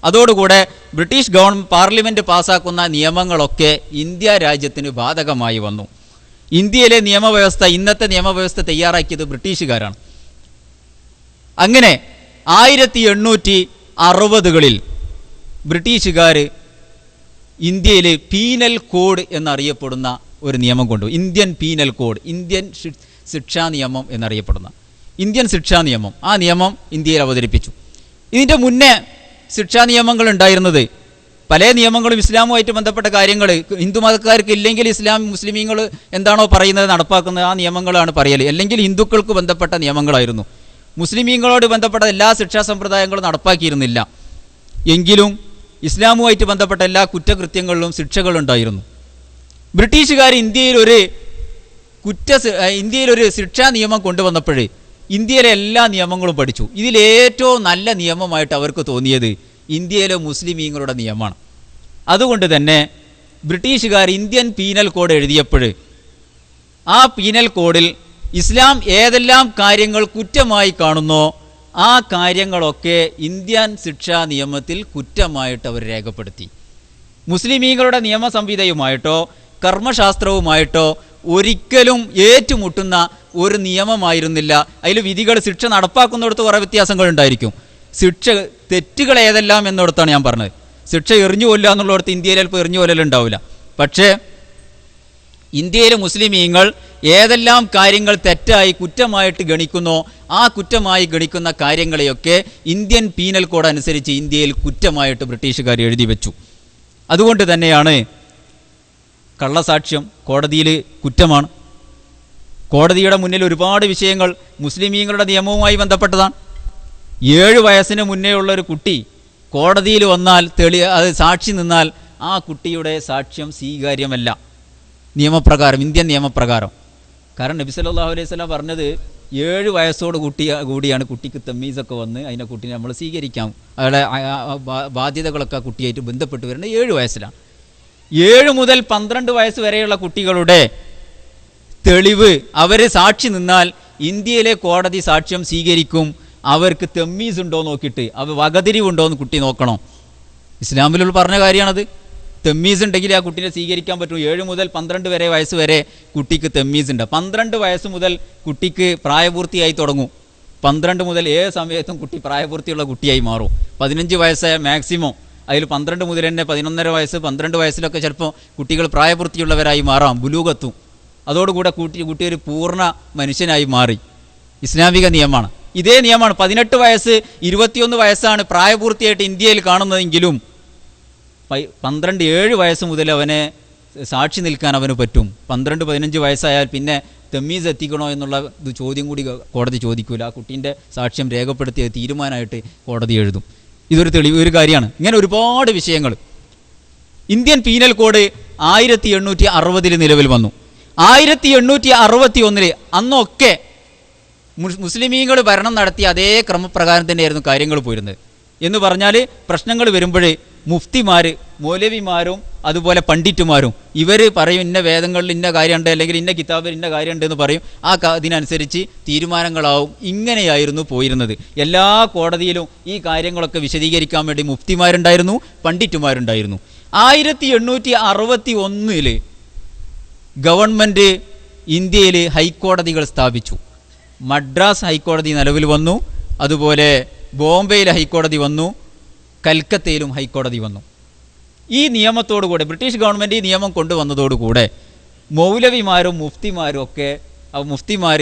അതോടുകൂടെ ബ്രിട്ടീഷ് പാർലമെൻറ്റ് പാസ്സാക്കുന്ന നിയമങ്ങളൊക്കെ ഇന്ത്യ രാജ്യത്തിന് ബാധകമായി വന്നു. ഇന്ത്യയിലെ നിയമവ്യവസ്ഥ, ഇന്നത്തെ നിയമവ്യവസ്ഥ തയ്യാറാക്കിയത് ബ്രിട്ടീഷുകാരാണ്. അങ്ങനെ 1860 ബ്രിട്ടീഷുകാർ ഇന്ത്യയിൽ പീനൽ കോഡ് എന്നറിയപ്പെടുന്ന ഒരു നിയമം കൊണ്ടു. ഇന്ത്യൻ പീനൽ കോഡ്, ഇന്ത്യൻ ശിക്ഷാ നിയമം എന്നറിയപ്പെടുന്ന ഇന്ത്യൻ ശിക്ഷാ നിയമം. ആ നിയമം ഇന്ത്യയിൽ അവതരിപ്പിച്ചു. ഇതിൻ്റെ മുന്നേ ശിക്ഷാ നിയമങ്ങൾ ഉണ്ടായിരുന്നത് പല നിയമങ്ങളും ഇസ്ലാമുമായിട്ട് ബന്ധപ്പെട്ട കാര്യങ്ങൾ ഹിന്ദു മതക്കാർക്ക് ഇല്ലെങ്കിൽ മുസ്ലിമീങ്ങൾ എന്താണോ പറയുന്നത് നടപ്പാക്കുന്നത് ആ നിയമങ്ങളാണ് പറയൽ. അല്ലെങ്കിൽ ഹിന്ദുക്കൾക്ക് ബന്ധപ്പെട്ട നിയമങ്ങളായിരുന്നു. മുസ്ലിമീങ്ങളോട് ബന്ധപ്പെട്ട എല്ലാ ശിക്ഷാ സമ്പ്രദായങ്ങളും നടപ്പാക്കിയിരുന്നില്ല. എങ്കിലും ഇസ്ലാമുമായിട്ട് ബന്ധപ്പെട്ട എല്ലാ കുറ്റകൃത്യങ്ങളിലും ശിക്ഷകളുണ്ടായിരുന്നു. ബ്രിട്ടീഷുകാർ ഇന്ത്യയിലൊരു ശിക്ഷാ നിയമം കൊണ്ടുവന്നപ്പോൾ ഇന്ത്യയിലെ എല്ലാ നിയമങ്ങളും പഠിച്ചു. ഇതിലേറ്റവും നല്ല നിയമമായിട്ട് അവർക്ക് തോന്നിയത് ഇന്ത്യയിലെ മുസ്ലിമീങ്ങളുടെ നിയമമാണ്. അതുകൊണ്ട് തന്നെ ബ്രിട്ടീഷുകാർ ഇന്ത്യൻ പീനൽ കോഡ് എഴുതിയപ്പോൾ ആ പീനൽ കോഡിൽ ഇസ്ലാം ഏതെല്ലാം കാര്യങ്ങൾ കുറ്റമായി കാണുന്നോ ആ കാര്യങ്ങളൊക്കെ ഇന്ത്യൻ ശിക്ഷാ നിയമത്തിൽ കുറ്റമായിട്ട് അവർ രേഖപ്പെടുത്തി. മുസ്ലിമീങ്ങളുടെ നിയമസംഹിതയുമായിട്ടോ കർമ്മശാസ്ത്രവുമായിട്ടോ ഒരിക്കലും ഏറ്റുമുട്ടുന്ന ഒരു നിയമമായിരുന്നില്ല. അതിൽ വിധികൾ ശിക്ഷ നടപ്പാക്കുന്നിടത്ത് കുറേ വ്യത്യാസങ്ങൾ ഉണ്ടായിരിക്കും. തെറ്റുകൾ ഏതെല്ലാം എന്നിടത്താണ് ഞാൻ പറഞ്ഞത്. ശിക്ഷ എറിഞ്ഞു കൊല്ലുക എന്നുള്ളിടത്ത് ഇന്ത്യയിൽ ചിലപ്പോൾ എറിഞ്ഞു കൊല്ലലുണ്ടാവില്ല. പക്ഷേ ഇന്ത്യയിലെ മുസ്ലിമീങ്ങൾ ഏതെല്ലാം കാര്യങ്ങൾ തെറ്റായി കുറ്റമായിട്ട് ഗണിക്കുന്നോ ആ കുറ്റമായി ഗണിക്കുന്ന കാര്യങ്ങളെയൊക്കെ ഇന്ത്യൻ പീനൽ കോഡ് അനുസരിച്ച് ഇന്ത്യയിൽ കുറ്റമായിട്ട് ബ്രിട്ടീഷുകാർ എഴുതി വെച്ചു. അതുകൊണ്ട് തന്നെയാണ് കള്ളസാക്ഷ്യം കോടതിയിൽ കുറ്റമാണ്. കോടതിയുടെ മുന്നിൽ ഒരുപാട് വിഷയങ്ങൾ മുസ്ലിമീങ്ങളുടെ നിയമവുമായി ബന്ധപ്പെട്ടതാണ്. 7 വയസ്സിന് മുന്നേ ഉള്ളൊരു കുട്ടി കോടതിയിൽ വന്നാൽ അത് സാക്ഷി നിന്നാൽ ആ കുട്ടിയുടെ സാക്ഷ്യം സ്വീകാര്യമല്ല നിയമപ്രകാരം, ഇന്ത്യൻ നിയമപ്രകാരം. കാരണം നബി സല്ലല്ലാഹു അലൈഹി വസല്ലം പറഞ്ഞത് 7 വയസ്സോട് കൂടിയാണ് കുട്ടിക്ക് തമ്മീസൊക്കെ വന്ന് അതിനെ കുട്ടീനെ നമ്മൾ സ്വീകരിക്കാം. അയാളുടെ ബാധ്യതകളൊക്കെ ആ കുട്ടിയായിട്ട് ബന്ധപ്പെട്ട് വരുന്നത് 7 വയസ്സിലാണ്. 7 മുതൽ 12 വയസ്സ് വരെയുള്ള കുട്ടികളുടെ തെളിവ് അവർ സാക്ഷി നിന്നാൽ ഇന്ത്യയിലെ കോടതി സാക്ഷ്യം സ്വീകരിക്കും. അവർക്ക് തെമ്മീസ് ഉണ്ടോ നോക്കിയിട്ട് വകതിരിവുണ്ടോ എന്ന് കുട്ടി നോക്കണം. ഇസ്ലാമിലുള്ള പറഞ്ഞ കാര്യമാണത്. തെമ്മീസ് ഉണ്ടെങ്കിൽ ആ കുട്ടീനെ സ്വീകരിക്കാൻ പറ്റും. 7 മുതൽ 12 വയസ്സ് വരെ കുട്ടിക്ക് തെമ്മീസ് ഉണ്ട്. 12 വയസ്സ് മുതൽ കുട്ടിക്ക് പ്രായപൂർത്തിയായി തുടങ്ങും. 12 മുതൽ ഏത് സമയത്തും കുട്ടി പ്രായപൂർത്തിയുള്ള കുട്ടിയായി മാറും. 15 വയസ്സായ മാക്സിമം അതിൽ 12 മുതൽ തന്നെ 11.5 വയസ്സ് 12 വയസ്സിലൊക്കെ ചിലപ്പോൾ കുട്ടികൾ പ്രായപൂർത്തിയുള്ളവരായി മാറാം, ബുലൂഗത്തും. അതോടുകൂടെ കുട്ടി ഒരു പൂർണ്ണ മനുഷ്യനായി മാറി. ഇസ്ലാമിക നിയമമാണ്. ഇതേ നിയമമാണ് 18 വയസ്സ് 21 വയസ്സാണ് പ്രായപൂർത്തിയായിട്ട് ഇന്ത്യയിൽ കാണുന്നതെങ്കിലും 7 വയസ്സ് മുതൽ അവനെ സാക്ഷി നിൽക്കാൻ അവന് പറ്റും. 12-15 വയസ്സായാൽ പിന്നെ തമ്മീസ് എത്തിക്കണോ എന്നുള്ള ചോദ്യം കൂടി കോടതി ചോദിക്കൂല. ആ കുട്ടീൻ്റെ സാക്ഷ്യം രേഖപ്പെടുത്തിയ തീരുമാനമായിട്ട് കോടതി എഴുതും. ഇതൊരു ഒരു കാര്യമാണ്. ഇങ്ങനെ ഒരുപാട് വിഷയങ്ങൾ. ഇന്ത്യൻ പീനൽ കോഡ് 1860 നിലവിൽ വന്നു. 1861 അന്നൊക്കെ മുസ്ലിമീങ്ങൾ ഭരണം നടത്തിയ അതേ ക്രമപ്രകാരം തന്നെയായിരുന്നു കാര്യങ്ങൾ പോയിരുന്നത്. എന്ന് പറഞ്ഞാൽ പ്രശ്നങ്ങൾ വരുമ്പോൾ മുഫ്തിമാർ, മൗലവിമാരും അതുപോലെ പണ്ഡിറ്റുമാരും ഇവർ പറയും ഇന്ന വേദങ്ങളിൽ ഇന്ന കാര്യമുണ്ട്, അല്ലെങ്കിൽ ഇന്ന കിതാബിൽ ഇന്ന കാര്യമുണ്ട് എന്ന് പറയും. ഇതിനനുസരിച്ച് തീരുമാനങ്ങളാവും. ഇങ്ങനെയായിരുന്നു പോയിരുന്നത്. എല്ലാ കോടതിയിലും ഈ കാര്യങ്ങളൊക്കെ വിശദീകരിക്കാൻ വേണ്ടി മുഫ്തിമാരുണ്ടായിരുന്നു, പണ്ഡിറ്റുമാരുണ്ടായിരുന്നു. 1861 ഗവൺമെൻറ് ഇന്ത്യയിൽ ഹൈക്കോടതികൾ സ്ഥാപിച്ചു. മദ്രാസ് ഹൈക്കോടതി നിലവിൽ വന്നു. അതുപോലെ ബോംബെയിലെ ഹൈക്കോടതി വന്നു. കൽക്കത്തയിലും ഹൈക്കോടതി വന്നു. ഈ നിയമത്തോടുകൂടെ ബ്രിട്ടീഷ് ഗവൺമെൻറ് ഈ നിയമം കൊണ്ടുവന്നതോടുകൂടെ മൗലവിമാരും മുഫ്തിമാരും ഒക്കെ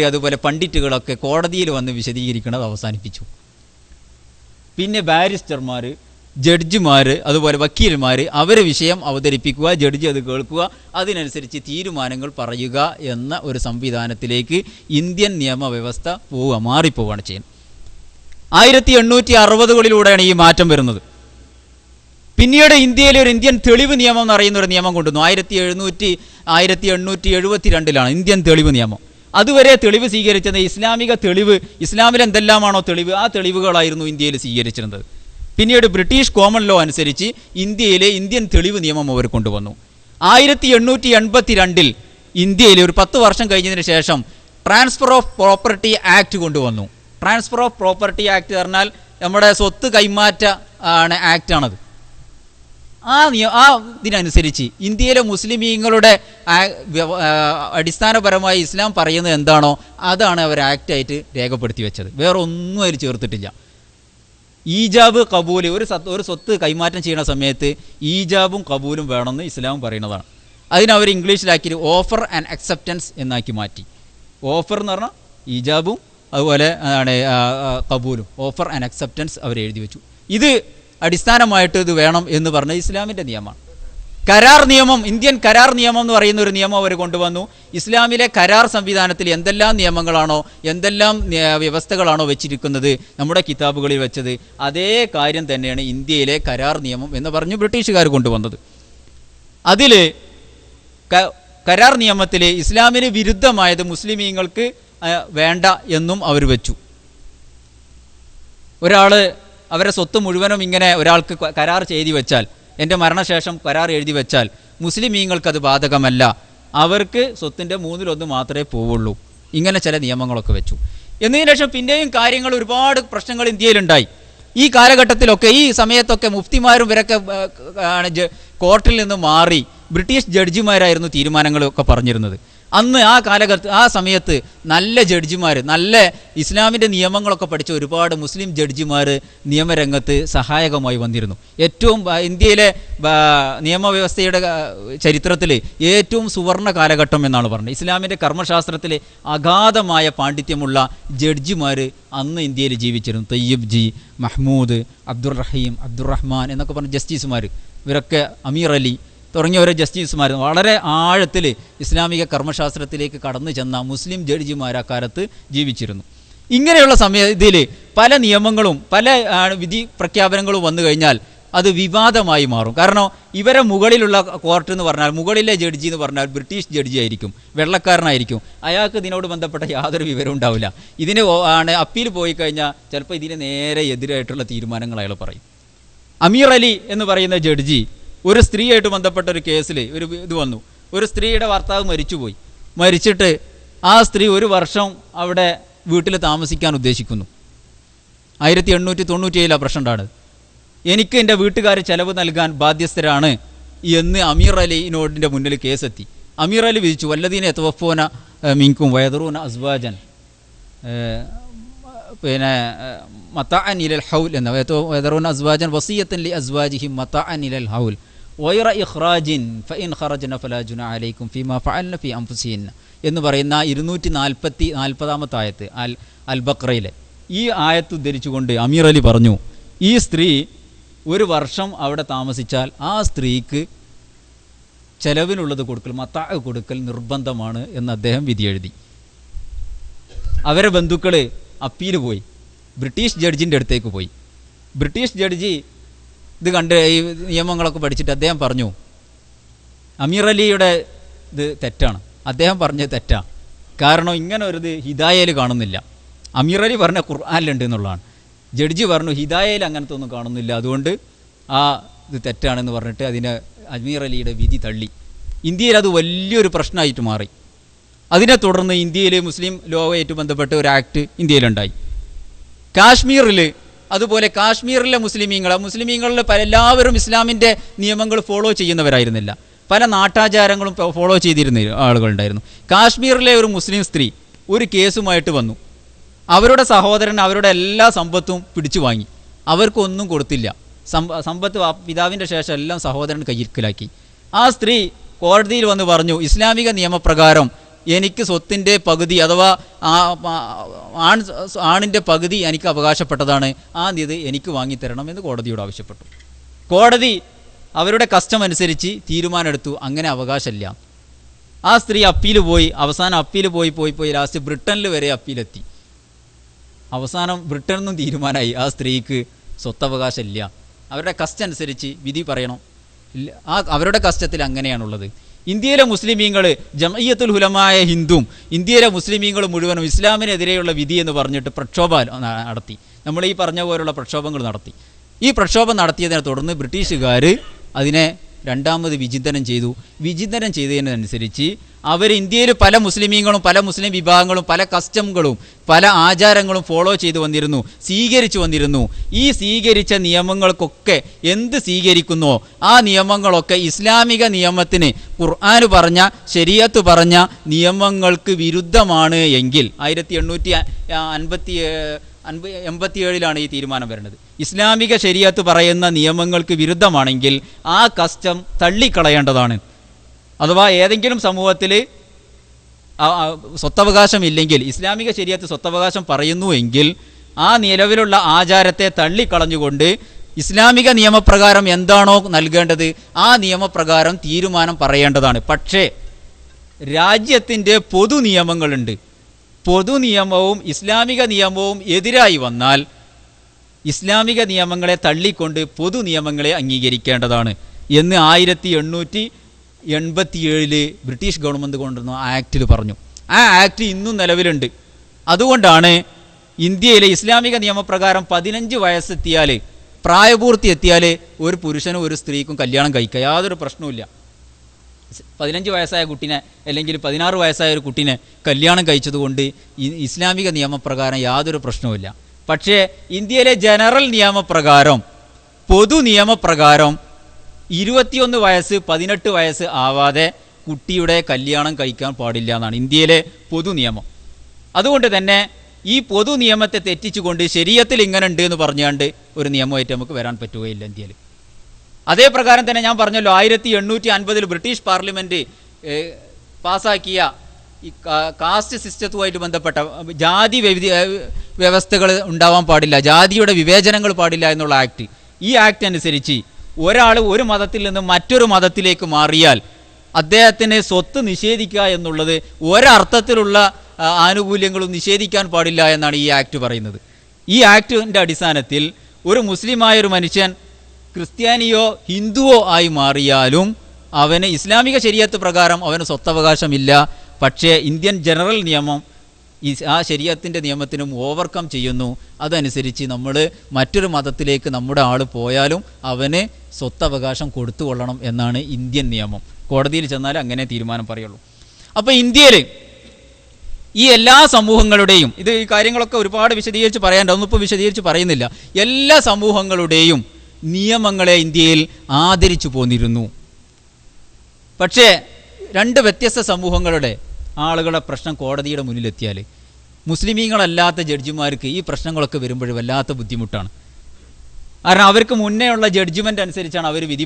അതുപോലെ പണ്ഡിറ്റുകളൊക്കെ കോടതിയിൽ വന്ന് വിശദീകരിക്കുന്നത് അവസാനിപ്പിച്ചു. പിന്നെ ബാരിസ്റ്റർമാർ, ജഡ്ജിമാർ, അതുപോലെ വക്കീൽമാർ അവരെ വിഷയം അവതരിപ്പിക്കുക, ജഡ്ജി അത് കേൾക്കുക, അതിനനുസരിച്ച് തീരുമാനങ്ങൾ പറയുക എന്ന ഒരു സംവിധാനത്തിലേക്ക് ഇന്ത്യൻ നിയമവ്യവസ്ഥ മാറിപ്പോവുകയാണ് ചെയ്യുന്നത്. 1860കളിലൂടെയാണ് ഈ മാറ്റം വരുന്നത്. പിന്നീട് ഇന്ത്യയിലെ ഒരു ഇന്ത്യൻ തെളിവ് നിയമം എന്ന് പറയുന്ന ഒരു നിയമം കൊണ്ടുവന്നു. 1872 ഇന്ത്യൻ തെളിവ് നിയമം. അതുവരെ തെളിവ് സ്വീകരിച്ചത് ഇസ്ലാമിക തെളിവ്, ഇസ്ലാമിൽ എന്തെല്ലാമാണോ തെളിവ്, ആ തെളിവുകളായിരുന്നു ഇന്ത്യയിൽ സ്വീകരിച്ചിരുന്നത്. പിന്നീട് ബ്രിട്ടീഷ് കോമൺ ലോ അനുസരിച്ച് ഇന്ത്യയിലെ ഇന്ത്യൻ തെളിവ് നിയമം അവർ കൊണ്ടുവന്നു. 1882 ഇന്ത്യയിൽ ഒരു 10 വർഷം കഴിഞ്ഞതിന് ശേഷം ട്രാൻസ്ഫർ ഓഫ് പ്രോപ്പർട്ടി ആക്ട് കൊണ്ടുവന്നു. ട്രാൻസ്ഫർ ഓഫ് പ്രോപ്പർട്ടി ആക്ട് പറഞ്ഞാൽ നമ്മുടെ സ്വത്ത് കൈമാറ്റ ആക്റ്റാണത്. ഇതിനനുസരിച്ച് ഇന്ത്യയിലെ മുസ്ലിമീങ്ങളുടെ അടിസ്ഥാനപരമായി ഇസ്ലാം പറയുന്നത് എന്താണോ അതാണ് അവർ ആക്റ്റായിട്ട് രേഖപ്പെടുത്തി വെച്ചത്. വേറെ ഒന്നും അതിൽ ചേർത്തിട്ടില്ല. ഈജാബ് കബൂൽ, ഒരു സ്വത്ത് കൈമാറ്റം ചെയ്യുന്ന സമയത്ത് ഈജാബും കബൂലും വേണമെന്ന് ഇസ്ലാം പറയുന്നതാണ്. അതിനവർ ഇംഗ്ലീഷിലാക്കി ഓഫർ ആൻഡ് അക്സെപ്റ്റൻസ് എന്നാക്കി മാറ്റി. ഓഫർ എന്ന് പറഞ്ഞാൽ ഈജാബും അതുപോലെ കബൂലും, ഓഫർ ആൻഡ് അക്സെപ്റ്റൻസ് അവർ എഴുതി വെച്ചു. ഇത് അടിസ്ഥാനമായിട്ട് ഇത് വേണം എന്ന് പറഞ്ഞ ഇസ്ലാമിൻ്റെ നിയമമാണ്. കരാർ നിയമം, ഇന്ത്യൻ കരാർ നിയമം എന്ന് പറയുന്ന ഒരു നിയമം അവർ കൊണ്ടുവന്നു. ഇസ്ലാമിലെ കരാർ സംവിധാനത്തിൽ എന്തെല്ലാം നിയമങ്ങളാണോ എന്തെല്ലാം വ്യവസ്ഥകളാണോ വെച്ചിരിക്കുന്നത് നമ്മുടെ കിതാബുകളിൽ വെച്ചത്, അതേ കാര്യം തന്നെയാണ് ഇന്ത്യയിലെ കരാർ നിയമം എന്ന് പറഞ്ഞു ബ്രിട്ടീഷുകാർ കൊണ്ടുവന്നത്. അതിൽ കരാർ നിയമത്തിൽ ഇസ്ലാമിന് വിരുദ്ധമായത് മുസ്ലിമീങ്ങൾക്ക് വേണ്ട എന്നും അവർ വെച്ചു. ഒരാൾ അവരെ സ്വത്ത് മുഴുവനും ഇങ്ങനെ ഒരാൾക്ക് കരാർ ചെയ്തി വെച്ചാൽ, എൻ്റെ മരണശേഷം കരാർ എഴുതി വെച്ചാൽ മുസ്ലിമീങ്ങൾക്കത് ബാധകമല്ല, അവർക്ക് സ്വത്തിൻ്റെ 1/3 മാത്രമേ പോവുള്ളൂ. ഇങ്ങനെ ചില നിയമങ്ങളൊക്കെ വെച്ചു. എന്നതിന് ശേഷം പിന്നെയും കാര്യങ്ങൾ, ഒരുപാട് പ്രശ്നങ്ങൾ ഇന്ത്യയിലുണ്ടായി. ഈ കാലഘട്ടത്തിലൊക്കെ, ഈ സമയത്തൊക്കെ മുഫ്തിമാരും ഇവരൊക്കെ കോർട്ടിൽ നിന്ന് മാറി ബ്രിട്ടീഷ് ജഡ്ജിമാരായിരുന്നു തീരുമാനങ്ങളൊക്കെ പറഞ്ഞിരുന്നത്. അന്ന് ആ സമയത്ത് നല്ല ജഡ്ജിമാർ, നല്ല ഇസ്ലാമിൻ്റെ നിയമങ്ങളൊക്കെ പഠിച്ച ഒരുപാട് മുസ്ലിം ജഡ്ജിമാർ നിയമരംഗത്ത് സഹായകമായി വന്നിരുന്നു. ഏറ്റവും ഇന്ത്യയിലെ നിയമവ്യവസ്ഥയുടെ ചരിത്രത്തിൽ ഏറ്റവും സുവർണ കാലഘട്ടം എന്നാണ് പറഞ്ഞത്. ഇസ്ലാമിൻ്റെ കർമ്മശാസ്ത്രത്തിൽ അഗാധമായ പാണ്ഡിത്യമുള്ള ജഡ്ജിമാർ അന്ന് ഇന്ത്യയിൽ ജീവിച്ചിരുന്നു. തയ്യിബ് ജി, മഹ്മൂദ്, അബ്ദുറഹ്മാൻ എന്നൊക്കെ പറഞ്ഞ ജസ്റ്റിസുമാർ, ഇവരൊക്കെ അമീർ അലി തുടങ്ങിയവരെ ജസ്റ്റിസുമാർ വളരെ ആഴത്തിൽ ഇസ്ലാമിക കർമ്മശാസ്ത്രത്തിലേക്ക് കടന്നു ചെന്ന മുസ്ലിം ജഡ്ജിമാർ അക്കാലത്ത് ജീവിച്ചിരുന്നു. ഇങ്ങനെയുള്ള ഇതിൽ പല നിയമങ്ങളും പല വിധി പ്രഖ്യാപനങ്ങളും വന്നു കഴിഞ്ഞാൽ അത് വിവാദമായി മാറും. കാരണം ഇവരെ മുകളിലുള്ള കോർട്ട് എന്ന് പറഞ്ഞാൽ, മുകളിലെ ജഡ്ജി എന്ന് പറഞ്ഞാൽ ബ്രിട്ടീഷ് ജഡ്ജി ആയിരിക്കും, വെള്ളക്കാരനായിരിക്കും. അയാൾക്ക് ഇതിനോട് ബന്ധപ്പെട്ട യാതൊരു വിവരവും ഉണ്ടാവില്ല. ഇതിന് അപ്പീൽ പോയി കഴിഞ്ഞാൽ ചിലപ്പോൾ ഇതിന് നേരെ എതിരായിട്ടുള്ള തീരുമാനങ്ങൾ അയാൾ പറയും. അമീർ അലി എന്ന് പറയുന്ന ജഡ്ജി ഒരു സ്ത്രീയായിട്ട് ബന്ധപ്പെട്ട ഒരു കേസിൽ ഇത് വന്നു. ഒരു സ്ത്രീയുടെ ഭർത്താവ് മരിച്ചിട്ട് ആ സ്ത്രീ 1 വർഷം അവിടെ വീട്ടിൽ താമസിക്കാൻ ഉദ്ദേശിക്കുന്നു. 1897 പ്രശ്നം ഉണ്ടാകുന്നത്. എനിക്ക് എൻ്റെ വീട്ടുകാർ ചെലവ് നൽകാൻ ബാധ്യസ്ഥരാണ് എന്ന് അമീർ അലിനോടിൻ്റെ മുന്നിൽ കേസെത്തി. അമീർ അലി വിധിച്ചു, വല്ലദീന യതവഫൂന മിൻകും വയദറൂന അസ്വാജൻ, മതഅൻ ഇലൽ ഹൗൽ എന്ന വയദറൂന അസ്വാജൻ വസിയത്തൻ ലി അസ്വാജിഹിം മതഅൻ ഇലൽ ഹൗൽ വൈറ ഇഖ്റാജിൻ ഫഇൻ ഖറജ്ന ഫലാ ജുനാഹ അലൈക്കും ഫീമാ ഫഅൽന ഫീ അൻഫുസിഹിൻ എന്ന് പറയുന്ന 240 ആയത്ത് അൽ ബഖറയിലെ ഈ ആയത്ത് ഉദ്ധരിച്ചുകൊണ്ട് അമീർ അലി പറഞ്ഞു, ഈ സ്ത്രീ ഒരു വർഷം അവിടെ താമസിച്ചാൽ ആ സ്ത്രീക്ക് ചെലവിനുള്ളത് കൊടുക്കൽ, മത്താ കൊടുക്കൽ നിർബന്ധമാണ് എന്ന് അദ്ദേഹം വിധി എഴുതി. അവരെ ബന്ധുക്കൾ അപ്പീൽ പോയി, ബ്രിട്ടീഷ് ജഡ്ജിൻ്റെ അടുത്തേക്ക് പോയി. ബ്രിട്ടീഷ് ജഡ്ജി ഇത് കണ്ട് ഈ നിയമങ്ങളൊക്കെ പഠിച്ചിട്ട് അദ്ദേഹം പറഞ്ഞു, അമീർ അലിയുടെ ഇത് തെറ്റാണ്, അദ്ദേഹം പറഞ്ഞത് തെറ്റാണ്. കാരണം ഇങ്ങനെ ഒരു ഇത് ഹിദായയിൽ കാണുന്നില്ല. അമീർ അലി പറഞ്ഞ ഖുർആനിലുണ്ട് എന്നുള്ളതാണ്. ജഡ്ജി പറഞ്ഞു ഹിദായയിൽ അങ്ങനത്തെ ഒന്നും കാണുന്നില്ല, അതുകൊണ്ട് ആ ഇത് തെറ്റാണെന്ന് പറഞ്ഞിട്ട് അതിനെ അമീർ അലിയുടെ വിധി തള്ളി. ഇന്ത്യയിൽ അത് വലിയൊരു പ്രശ്നമായിട്ട് മാറി. അതിനെ തുടർന്ന് ഇന്ത്യയിൽ മുസ്ലിം ലോയുമായിട്ട് ബന്ധപ്പെട്ട് ഒരു ആക്ട് ഇന്ത്യയിലുണ്ടായി. കാശ്മീരിൽ അതുപോലെ കാശ്മീരിലെ മുസ്ലിമീങ്ങളിൽ എല്ലാവരും ഇസ്ലാമിൻ്റെ നിയമങ്ങൾ ഫോളോ ചെയ്യുന്നവരായിരുന്നില്ല. പല നാട്ടാചാരങ്ങളും ഫോളോ ചെയ്തിരുന്ന ആളുകളുണ്ടായിരുന്നു. കാശ്മീരിലെ ഒരു മുസ്ലിം സ്ത്രീ ഒരു കേസുമായിട്ട് വന്നു. അവരുടെ സഹോദരൻ അവരുടെ എല്ലാ സമ്പത്തും പിടിച്ചു വാങ്ങി, അവർക്കൊന്നും കൊടുത്തില്ല. സമ്പത്ത് പിതാവിൻ്റെ ശേഷം എല്ലാം സഹോദരൻ കയ്യിലാക്കി. ആ സ്ത്രീ കോടതിയിൽ വന്ന് പറഞ്ഞു, ഇസ്ലാമിക നിയമപ്രകാരം എനിക്ക് സ്വത്തിൻ്റെ പകുതി അഥവാ ആണിൻ്റെ പകുതി എനിക്ക് അവകാശപ്പെട്ടതാണ്, ആ ഇത് എനിക്ക് വാങ്ങിത്തരണം എന്ന് കോടതിയോട് ആവശ്യപ്പെട്ടു. കോടതി അവരുടെ കസ്റ്റം അനുസരിച്ച് തീരുമാനമെടുത്തു, അങ്ങനെ അവകാശമില്ല. ആ സ്ത്രീ അപ്പീൽ പോയി, അവസാനം അപ്പീൽ പോയി ലാസ്റ്റ് ബ്രിട്ടനിൽ വരെ അപ്പീലെത്തി. അവസാനം ബ്രിട്ടനിൽ നിന്നും തീരുമാനമായി ആ സ്ത്രീക്ക് സ്വത്തവകാശമില്ല. അവരുടെ കസ്റ്റ് അനുസരിച്ച് വിധി പറയണം. അവരുടെ കസ്റ്റത്തിൽ അങ്ങനെയാണുള്ളത്. ഇന്ത്യയിലെ മുസ്ലിമീങ്ങൾ ജംഇയ്യത്തുൽ ഉലമായ ഹിന്ദുവും ഇന്ത്യയിലെ മുസ്ലിമീങ്ങൾ മുഴുവനും ഇസ്ലാമിനെതിരെയുള്ള വിധി എന്ന് പറഞ്ഞിട്ട് പ്രക്ഷോഭം നടത്തി. നമ്മൾ ഈ പറഞ്ഞ പോലുള്ള പ്രക്ഷോഭങ്ങൾ നടത്തി. ഈ പ്രക്ഷോഭം നടത്തിയതിനെ തുടർന്ന് ബ്രിട്ടീഷുകാർ അതിനെ രണ്ടാമത് വിചിന്തനം ചെയ്തു. വിചിന്തനം ചെയ്തതിനനുസരിച്ച് അവർ ഇന്ത്യയിൽ പല മുസ്ലിമീങ്ങളും പല മുസ്ലിം വിഭാഗങ്ങളും പല കസ്റ്റമുകളും പല ആചാരങ്ങളും ഫോളോ ചെയ്തു വന്നിരുന്നു, സ്വീകരിച്ചു വന്നിരുന്നു. ഈ സ്വീകരിച്ച നിയമങ്ങൾക്കൊക്കെ എന്ത് സ്വീകരിക്കുന്നോ ആ നിയമങ്ങളൊക്കെ ഇസ്ലാമിക നിയമത്തിന് ഖുർആൻ പറഞ്ഞ ശരീഅത്ത് പറഞ്ഞ നിയമങ്ങൾക്ക് വിരുദ്ധമാണ് എങ്കിൽ 1887 ഈ തീരുമാനം വരുന്നത്. ഇസ്ലാമിക ശരീഅത്ത് പറയുന്ന നിയമങ്ങൾക്ക് വിരുദ്ധമാണെങ്കിൽ ആ കസ്റ്റം തള്ളിക്കളയേണ്ടതാണ്. അഥവാ ഏതെങ്കിലും സമൂഹത്തിൽ സ്വത്തവകാശം ഇല്ലെങ്കിൽ ഇസ്ലാമിക ശരീഅത്ത് സ്വത്തവകാശം പറയുന്നുവെങ്കിൽ ആ നിലവിലുള്ള ആചാരത്തെ തള്ളിക്കളഞ്ഞുകൊണ്ട് ഇസ്ലാമിക നിയമപ്രകാരം എന്താണോ നൽകേണ്ടത് ആ നിയമപ്രകാരം തീരുമാനം പറയേണ്ടതാണ്. പക്ഷേ രാജ്യത്തിൻ്റെ പൊതു നിയമങ്ങളുണ്ട്. പൊതു നിയമവും ഇസ്ലാമിക നിയമവും എതിരായി വന്നാൽ ഇസ്ലാമിക നിയമങ്ങളെ തള്ളിക്കൊണ്ട് പൊതു നിയമങ്ങളെ അംഗീകരിക്കേണ്ടതാണ് എന്ന് 1887 ബ്രിട്ടീഷ് ഗവൺമെൻറ് കൊണ്ടുവന്ന ആക്റ്റിൽ പറഞ്ഞു. ആ ആക്ട് ഇന്നും നിലവിലുണ്ട്. അതുകൊണ്ടാണ് ഇന്ത്യയിലെ ഇസ്ലാമിക നിയമപ്രകാരം 15 വയസ്സെത്തിയാൽ പ്രായപൂർത്തി എത്തിയാൽ ഒരു പുരുഷനും ഒരു സ്ത്രീക്കും കല്യാണം കഴിക്കുക യാതൊരു പ്രശ്നവുമില്ല. 15 വയസ്സായ കുട്ടീനെ അല്ലെങ്കിൽ 16 വയസ്സായ ഒരു കുട്ടീനെ കല്യാണം കഴിച്ചതുകൊണ്ട് ഇസ്ലാമിക നിയമപ്രകാരം യാതൊരു പ്രശ്നവുമില്ല. പക്ഷേ ഇന്ത്യയിലെ ജനറൽ നിയമപ്രകാരം പൊതു നിയമപ്രകാരം 21 വയസ്സ് 18 വയസ്സ് ആവാതെ കുട്ടിയുടെ കല്യാണം കഴിക്കാൻ പാടില്ല എന്നാണ് ഇന്ത്യയിലെ പൊതു നിയമം. അതുകൊണ്ട് തന്നെ ഈ പൊതു നിയമത്തെ തെറ്റിച്ചുകൊണ്ട് ശരീഅത്തിൽ ഇങ്ങനെ ഉണ്ട് എന്ന് പറഞ്ഞുകൊണ്ട് ഒരു നിയമമായിട്ട് നമുക്ക് വരാൻ പറ്റുകയില്ല ഇന്ത്യയിൽ. അതേ പ്രകാരം തന്നെ ഞാൻ പറഞ്ഞല്ലോ 1850 ബ്രിട്ടീഷ് പാർലമെൻറ്റ് പാസ്സാക്കിയ ഈ കാസ്റ്റ് സിസ്റ്റത്തുമായിട്ട് ബന്ധപ്പെട്ട ജാതി വ്യവസ്ഥകൾ ഉണ്ടാവാൻ പാടില്ല, ജാതിയുടെ വിവേചനങ്ങൾ പാടില്ല എന്നുള്ള ആക്ട്. ഈ ആക്ട് അനുസരിച്ച് ഒരാൾ ഒരു മതത്തിൽ നിന്ന് മറ്റൊരു മതത്തിലേക്ക് മാറിയാൽ അദ്ദേഹത്തിന് സ്വത്ത് നിഷേധിക്കുക എന്നുള്ളത് ഒരർത്ഥത്തിലുള്ള ആനുകൂല്യങ്ങളും നിഷേധിക്കാൻ പാടില്ല എന്നാണ് ഈ ആക്ട് പറയുന്നത്. ഈ ആക്ടിൻ്റെ അടിസ്ഥാനത്തിൽ ഒരു മുസ്ലിമായൊരു മനുഷ്യൻ ക്രിസ്ത്യാനിയോ ഹിന്ദുവോ ആയി മാറിയാലും അവന് ഇസ്ലാമിക ശരീഅത്ത് പ്രകാരം അവന് സ്വത്തവകാശമില്ല. പക്ഷേ ഇന്ത്യൻ ജനറൽ നിയമം ആ ശരീഅത്തിൻ്റെ നിയമത്തിനും ഓവർകം ചെയ്യുന്നു. അതനുസരിച്ച് നമ്മൾ മറ്റൊരു മതത്തിലേക്ക് നമ്മുടെ ആൾ പോയാലും അവന് സ്വത്തവകാശം കൊടുത്തുകൊള്ളണം എന്നാണ് ഇന്ത്യൻ നിയമം. കോടതിയിൽ ചെന്നാൽ അങ്ങനെ തീരുമാനം പറയുള്ളൂ. അപ്പോൾ ഇന്ത്യയിൽ ഈ എല്ലാ സമൂഹങ്ങളുടെയും ഈ കാര്യങ്ങളൊക്കെ ഒരുപാട് വിശദീകരിച്ച് പറയാനുണ്ട്, ഒന്നും ഇപ്പോൾ വിശദീകരിച്ച് പറയുന്നില്ല. എല്ലാ സമൂഹങ്ങളുടെയും നിയമങ്ങളെ ഇന്ത്യയിൽ ആദരിച്ചു പോന്നിരുന്നു. പക്ഷേ രണ്ട് വ്യത്യസ്ത സമൂഹങ്ങളുടെ ആളുകളുടെ പ്രശ്നം കോടതിയുടെ മുന്നിലെത്തിയാൽ മുസ്ലിമീങ്ങളല്ലാത്ത ജഡ്ജിമാർക്ക് ഈ പ്രശ്നങ്ങളൊക്കെ വരുമ്പോൾ വല്ലാത്ത ബുദ്ധിമുട്ടാണ്. കാരണം അവർക്ക് മുന്നേ ഉള്ള ജഡ്ജ്മെൻ്റ് അനുസരിച്ചാണ് അവർ വിധി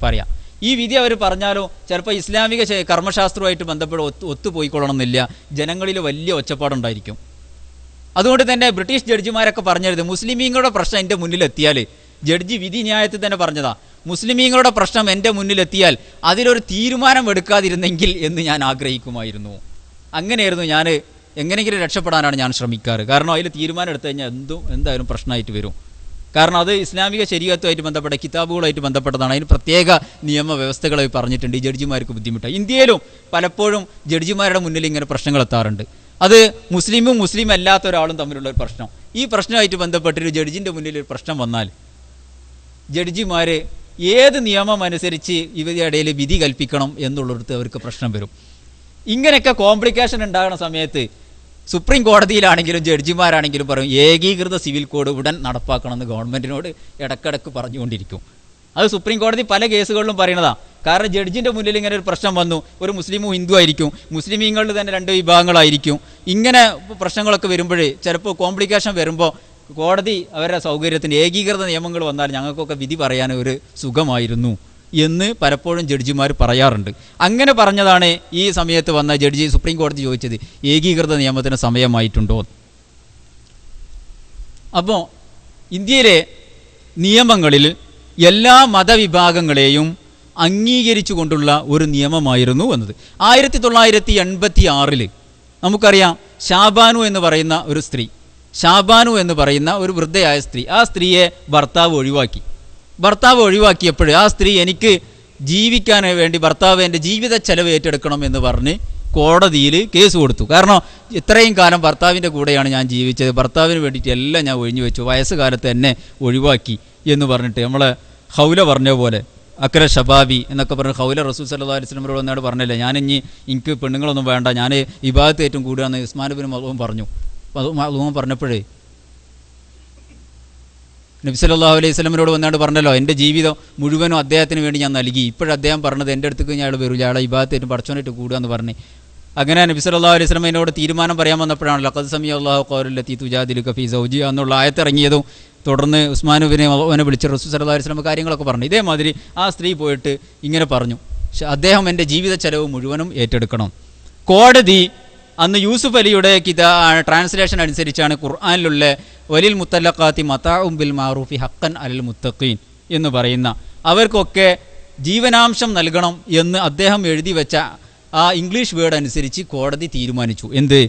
പറയാം. ഈ വിധി അവർ പറഞ്ഞാലോ ചിലപ്പോൾ ഇസ്ലാമിക കർമ്മശാസ്ത്രവുമായിട്ട് ബന്ധപ്പെട്ട് ഒത്തുപോയിക്കൊള്ളണമെന്നില്ല, ജനങ്ങളിൽ വലിയ ഒച്ചപ്പാടുണ്ടായിരിക്കും. അതുകൊണ്ട് തന്നെ ബ്രിട്ടീഷ് ജഡ്ജിമാരൊക്കെ പറഞ്ഞത് മുസ്ലിമീങ്ങളുടെ പ്രശ്നം എൻ്റെ മുന്നിലെത്തിയാൽ, ജഡ്ജി വിധി ന്യായത്തിൽ തന്നെ പറഞ്ഞതാ, മുസ്ലിമീങ്ങളുടെ പ്രശ്നം എൻ്റെ മുന്നിലെത്തിയാൽ അതിലൊരു തീരുമാനം എടുക്കാതിരുന്നെങ്കിൽ എന്ന് ഞാൻ ആഗ്രഹിക്കുമായിരുന്നു. അങ്ങനെയായിരുന്നു ഞാൻ എങ്ങനെയെങ്കിലും രക്ഷപ്പെടാനാണ് ഞാൻ ശ്രമിക്കാറ്. കാരണം അതിൽ തീരുമാനം എടുത്തു കഴിഞ്ഞാൽ എന്തായാലും പ്രശ്നമായിട്ട് വരും. കാരണം അത് ഇസ്ലാമിക ശരീഅത്തുമായിട്ട് ബന്ധപ്പെട്ട കിതാബുകളായിട്ട് ബന്ധപ്പെട്ടതാണ്. അതിന് പ്രത്യേക നിയമവ്യവസ്ഥകളായി പറഞ്ഞിട്ടുണ്ട്. ഈ ജഡ്ജിമാർക്ക് ബുദ്ധിമുട്ടാണ്. ഇന്ത്യയിലും പലപ്പോഴും ജഡ്ജിമാരുടെ മുന്നിൽ ഇങ്ങനെ പ്രശ്നങ്ങൾ എത്താറുണ്ട്. അത് മുസ്ലിം അല്ലാത്ത ഒരാളും തമ്മിലുള്ള ഒരു പ്രശ്നം. ഈ പ്രശ്നമായിട്ട് ബന്ധപ്പെട്ടൊരു ജഡ്ജിൻ്റെ മുന്നിൽ ഒരു പ്രശ്നം വന്നാൽ ജഡ്ജിമാർ ഏത് നിയമം അനുസരിച്ച് ഇവരുടെ ഇടയിൽ വിധി കൽപ്പിക്കണം എന്നുള്ളിടത്ത് അവർക്ക് പ്രശ്നം വരും. ഇങ്ങനെയൊക്കെ കോംപ്ലിക്കേഷൻ ഉണ്ടാകുന്ന സമയത്ത് സുപ്രീം കോടതിയിലാണെങ്കിലും ജഡ്ജിമാരാണെങ്കിലും പറയും ഏകീകൃത സിവിൽ കോഡ് ഉടൻ നടപ്പാക്കണമെന്ന് ഗവൺമെൻറ്റിനോട് ഇടക്കിടക്ക് പറഞ്ഞുകൊണ്ടിരിക്കും. അത് സുപ്രീം കോടതി പല കേസുകളിലും പറയുന്നതാണ്. കാരണം ജഡ്ജിൻ്റെ മുന്നിൽ ഇങ്ങനെ ഒരു പ്രശ്നം വന്നു, ഒരു മുസ്ലിമും ഹിന്ദു ആയിരിക്കും, മുസ്ലിമീങ്ങളിൽ തന്നെ 2 വിഭാഗങ്ങളായിരിക്കും. ഇങ്ങനെ പ്രശ്നങ്ങളൊക്കെ വരുമ്പോഴേ ചിലപ്പോൾ കോംപ്ലിക്കേഷൻ വരുമ്പോൾ കോടതി അവരുടെ സൗകര്യത്തിന് ഏകീകൃത നിയമങ്ങൾ വന്നാൽ ഞങ്ങൾക്കൊക്കെ വിധി പറയാൻ ഒരു സുഖമായിരുന്നു എന്ന് പലപ്പോഴും ജഡ്ജിമാർ പറയാറുണ്ട്. അങ്ങനെ പറഞ്ഞതാണ് ഈ സമയത്ത് വന്ന ജഡ്ജി സുപ്രീം കോടതി ചോദിച്ചത് ഏകീകൃത നിയമത്തിന് സമയമായിട്ടുണ്ടോ. അപ്പോൾ ഇന്ത്യയിലെ നിയമങ്ങളിൽ എല്ലാ മതവിഭാഗങ്ങളെയും അംഗീകരിച്ചു കൊണ്ടുള്ള ഒരു നിയമമായിരുന്നു വന്നത്. 1986 നമുക്കറിയാം ഷാബാനു എന്ന് പറയുന്ന ഒരു സ്ത്രീ, ഷാബാനു എന്ന് പറയുന്ന ഒരു വൃദ്ധയായ സ്ത്രീ, ആ സ്ത്രീയെ ഭർത്താവ് ഒഴിവാക്കിയപ്പോൾ ആ സ്ത്രീ എനിക്ക് ജീവിക്കാൻ വേണ്ടി ഭർത്താവ് എൻ്റെ ജീവിത ചെലവ് ഏറ്റെടുക്കണം എന്ന് പറഞ്ഞ് കോടതിയിൽ കേസ് കൊടുത്തു. കാരണം ഇത്രയും കാലം ഭർത്താവിൻ്റെ കൂടെയാണ് ഞാൻ ജീവിച്ചത്, ഭർത്താവിന് വേണ്ടിയിട്ട് എല്ലാം ഞാൻ ഒഴിഞ്ഞു വെച്ചു, വയസ്സുകാലത്ത് എന്നെ ഒഴിവാക്കി എന്ന് പറഞ്ഞിട്ട് നമ്മളെ ഹൗല പറഞ്ഞ പോലെ അക്ര ഷബാബി എന്നൊക്കെ പറഞ്ഞ് ഹൗല റസൂൽ സല്ലല്ലാഹു അലൈഹി വസല്ലം എന്നോട് പറഞ്ഞില്ലേ, എനിക്ക് പെണ്ണുങ്ങളൊന്നും വേണ്ട, ഞാൻ ഇബാദത്ത് ഏറ്റവും കൂടുകയെന്ന് ഉസ്മാൻ ഇബ്നു മദ്ഊൻ പറഞ്ഞു. മദ്ഊൻ പറഞ്ഞപ്പോഴേ നബി സല്ലല്ലാഹു അലൈഹി വസല്ലമയോട് വന്നാണ്ട് പറഞ്ഞല്ലോ എൻ്റെ ജീവിതം മുഴുവനും അദ്ദേഹത്തിന് വേണ്ടി ഞാൻ നൽകി, ഇപ്പോഴും അദ്ദേഹം പറഞ്ഞത് എൻ്റെ അടുത്തേക്ക് അയാൾ വരില്ല, അയാളെ ഇബാദത്ത് ഏറ്റവും പടച്ചോനായിട്ട് കൂടുക എന്ന് പറഞ്ഞ്. അങ്ങനെ നബി സല്ലല്ലാഹു അലൈഹി വസല്ലം എന്നോട് തീരുമാനം പറയാൻ വന്നപ്പോഴാണ് ലഖദ് സമിഅ അല്ലാഹു ഖൗലല്ലതി തുജാദിലുക ഫീ സൗജിഹ എന്നുള്ള ആയത്ത് ഇറങ്ങിയതും തുടർന്ന് ഉസ്മാനുവിനെ വിളിച്ച് റസൂൽ സല്ലല്ലാഹു അലൈഹി വസല്ലം കാര്യങ്ങളൊക്കെ പറഞ്ഞു. ഇതേമാതിരി ആ സ്ത്രീ പോയിട്ട് ഇങ്ങനെ പറഞ്ഞു, അദ്ദേഹം എൻ്റെ ജീവിത ചെലവ് മുഴുവനും ഏറ്റെടുക്കണം. കോടതി അന്ന് യൂസുഫ് അലിയുടെ ട്രാൻസ്ലേഷൻ അനുസരിച്ചാണ് ഖുർആനിലുള്ള വലിൽ മുത്തല്ലഖാത്തി മതാഉം ബിൽ മാറൂഫി ഹഖൻ അലൽ മുത്തഖീൻ എന്ന് പറയുന്ന അവർക്കൊക്കെ ജീവനാംശം നൽകണം എന്ന് അദ്ദേഹം എഴുതി വെച്ച ആ ഇംഗ്ലീഷ് വേർഡ് അനുസരിച്ച് കോടതി തീരുമാനിച്ചു. എന്ത്?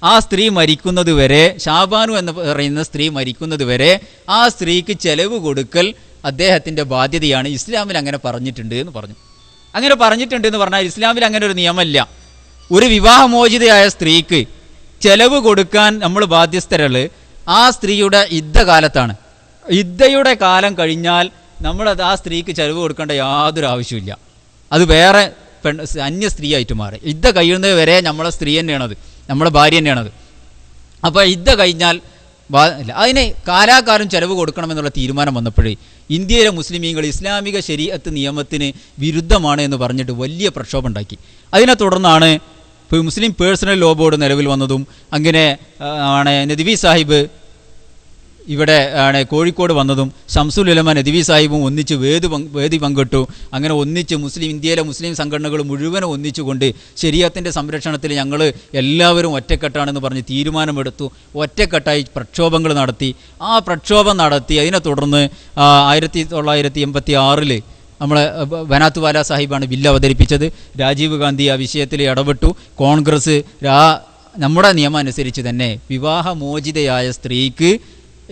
ആ സ്ത്രീ മരിക്കുന്നത് വരെ, ഷാബാനു എന്ന് പറയുന്ന സ്ത്രീ മരിക്കുന്നത് വരെ ആ സ്ത്രീക്ക് ചെലവ് കൊടുക്കൽ അദ്ദേഹത്തിൻ്റെ ബാധ്യതയാണ്. ഇസ്ലാമിൽ അങ്ങനെ പറഞ്ഞിട്ടുണ്ട് എന്ന് പറഞ്ഞു. അങ്ങനെ പറഞ്ഞിട്ടുണ്ട് എന്ന് പറഞ്ഞാൽ ഇസ്ലാമിൽ അങ്ങനെ ഒരു നിയമമില്ല. ഒരു വിവാഹമോചിതയായ സ്ത്രീക്ക് ചെലവ് കൊടുക്കാൻ നമ്മൾ ബാധ്യസ്ഥരൾ ആ സ്ത്രീയുടെ ഇദ്ദ കാലത്താണ്. ഇദ്ദയുടെ കാലം കഴിഞ്ഞാൽ നമ്മളത് ആ സ്ത്രീക്ക് ചെലവ് കൊടുക്കേണ്ട യാതൊരു ആവശ്യമില്ല. അത് വേറെ അന്യ സ്ത്രീ ആയിട്ട് മാറി. ഇദ്ദ കഴിയുന്നത് വരെ നമ്മളെ സ്ത്രീ തന്നെയാണത്, നമ്മളെ ഭാര്യ തന്നെയാണത്. അപ്പോൾ ഇദ്ദ കഴിഞ്ഞാൽ അതിന് കാലാകാലം ചെലവ് കൊടുക്കണമെന്നുള്ള തീരുമാനം വന്നപ്പോഴേ ഇന്ത്യയിലെ മുസ്ലിമീങ്ങൾ ഇസ്ലാമിക ശരീഅത്ത് നിയമത്തിന് വിരുദ്ധമാണ് എന്ന് പറഞ്ഞിട്ട് വലിയ പ്രക്ഷോഭം ഉണ്ടാക്കി. അതിനെ തുടർന്നാണ് മുസ്ലിം പേഴ്സണൽ ലോ ബോർഡ് നിലവിൽ വന്നതും അങ്ങനെ ആണ് നദ്വി സാഹിബ് ഇവിടെ ആണ് കോഴിക്കോട് വന്നതും ശംസുൽ ഉലമ നദ്വി സാഹിബും ഒന്നിച്ച് വേദി പങ്കിട്ടു. അങ്ങനെ ഒന്നിച്ച് ഇന്ത്യയിലെ മുസ്ലിം സംഘടനകൾ മുഴുവനും ഒന്നിച്ചുകൊണ്ട് ശരീഅത്തിൻ്റെ സംരക്ഷണത്തിൽ ഞങ്ങൾ എല്ലാവരും ഒറ്റക്കെട്ടാണെന്ന് പറഞ്ഞ് തീരുമാനമെടുത്തു. ഒറ്റക്കെട്ടായി പ്രക്ഷോഭങ്ങൾ നടത്തി. ആ പ്രക്ഷോഭം നടത്തി അതിനെ തുടർന്ന് 1986 നമ്മളെ വനാത്തുവാല സാഹിബാണ് ബില്ല് അവതരിപ്പിച്ചത്. രാജീവ് ഗാന്ധി ആ വിഷയത്തിൽ ഇടപെട്ടു. കോൺഗ്രസ് നമ്മുടെ നിയമം അനുസരിച്ച് തന്നെ വിവാഹമോചിതയായ സ്ത്രീക്ക്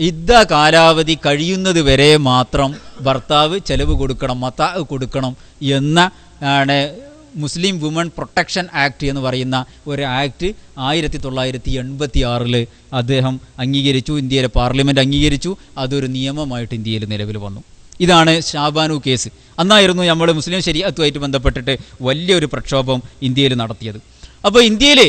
ഇദ്ദ കാലാവധി കഴിയുന്നത് വരെ മാത്രം ഭർത്താവ് ചെലവ് കൊടുക്കണം, മത കൊടുക്കണം എന്ന ആണ് മുസ്ലിം വുമൺ പ്രൊട്ടക്ഷൻ ആക്ട് എന്ന് പറയുന്ന ഒരു ആക്ട് 1986 അദ്ദേഹം അംഗീകരിച്ചു. ഇന്ത്യയിലെ പാർലമെൻറ്റ് അംഗീകരിച്ചു. അതൊരു നിയമമായിട്ട് ഇന്ത്യയിൽ നിലവിൽ വന്നു. ഇതാണ് ഷാബാനു കേസ്. അന്നായിരുന്നു നമ്മൾ മുസ്ലിം ശരീഅത്തുമായിട്ട് ബന്ധപ്പെട്ടിട്ട് വലിയൊരു പ്രക്ഷോഭം ഇന്ത്യയിൽ നടത്തിയത്. അപ്പോൾ ഇന്ത്യയിൽ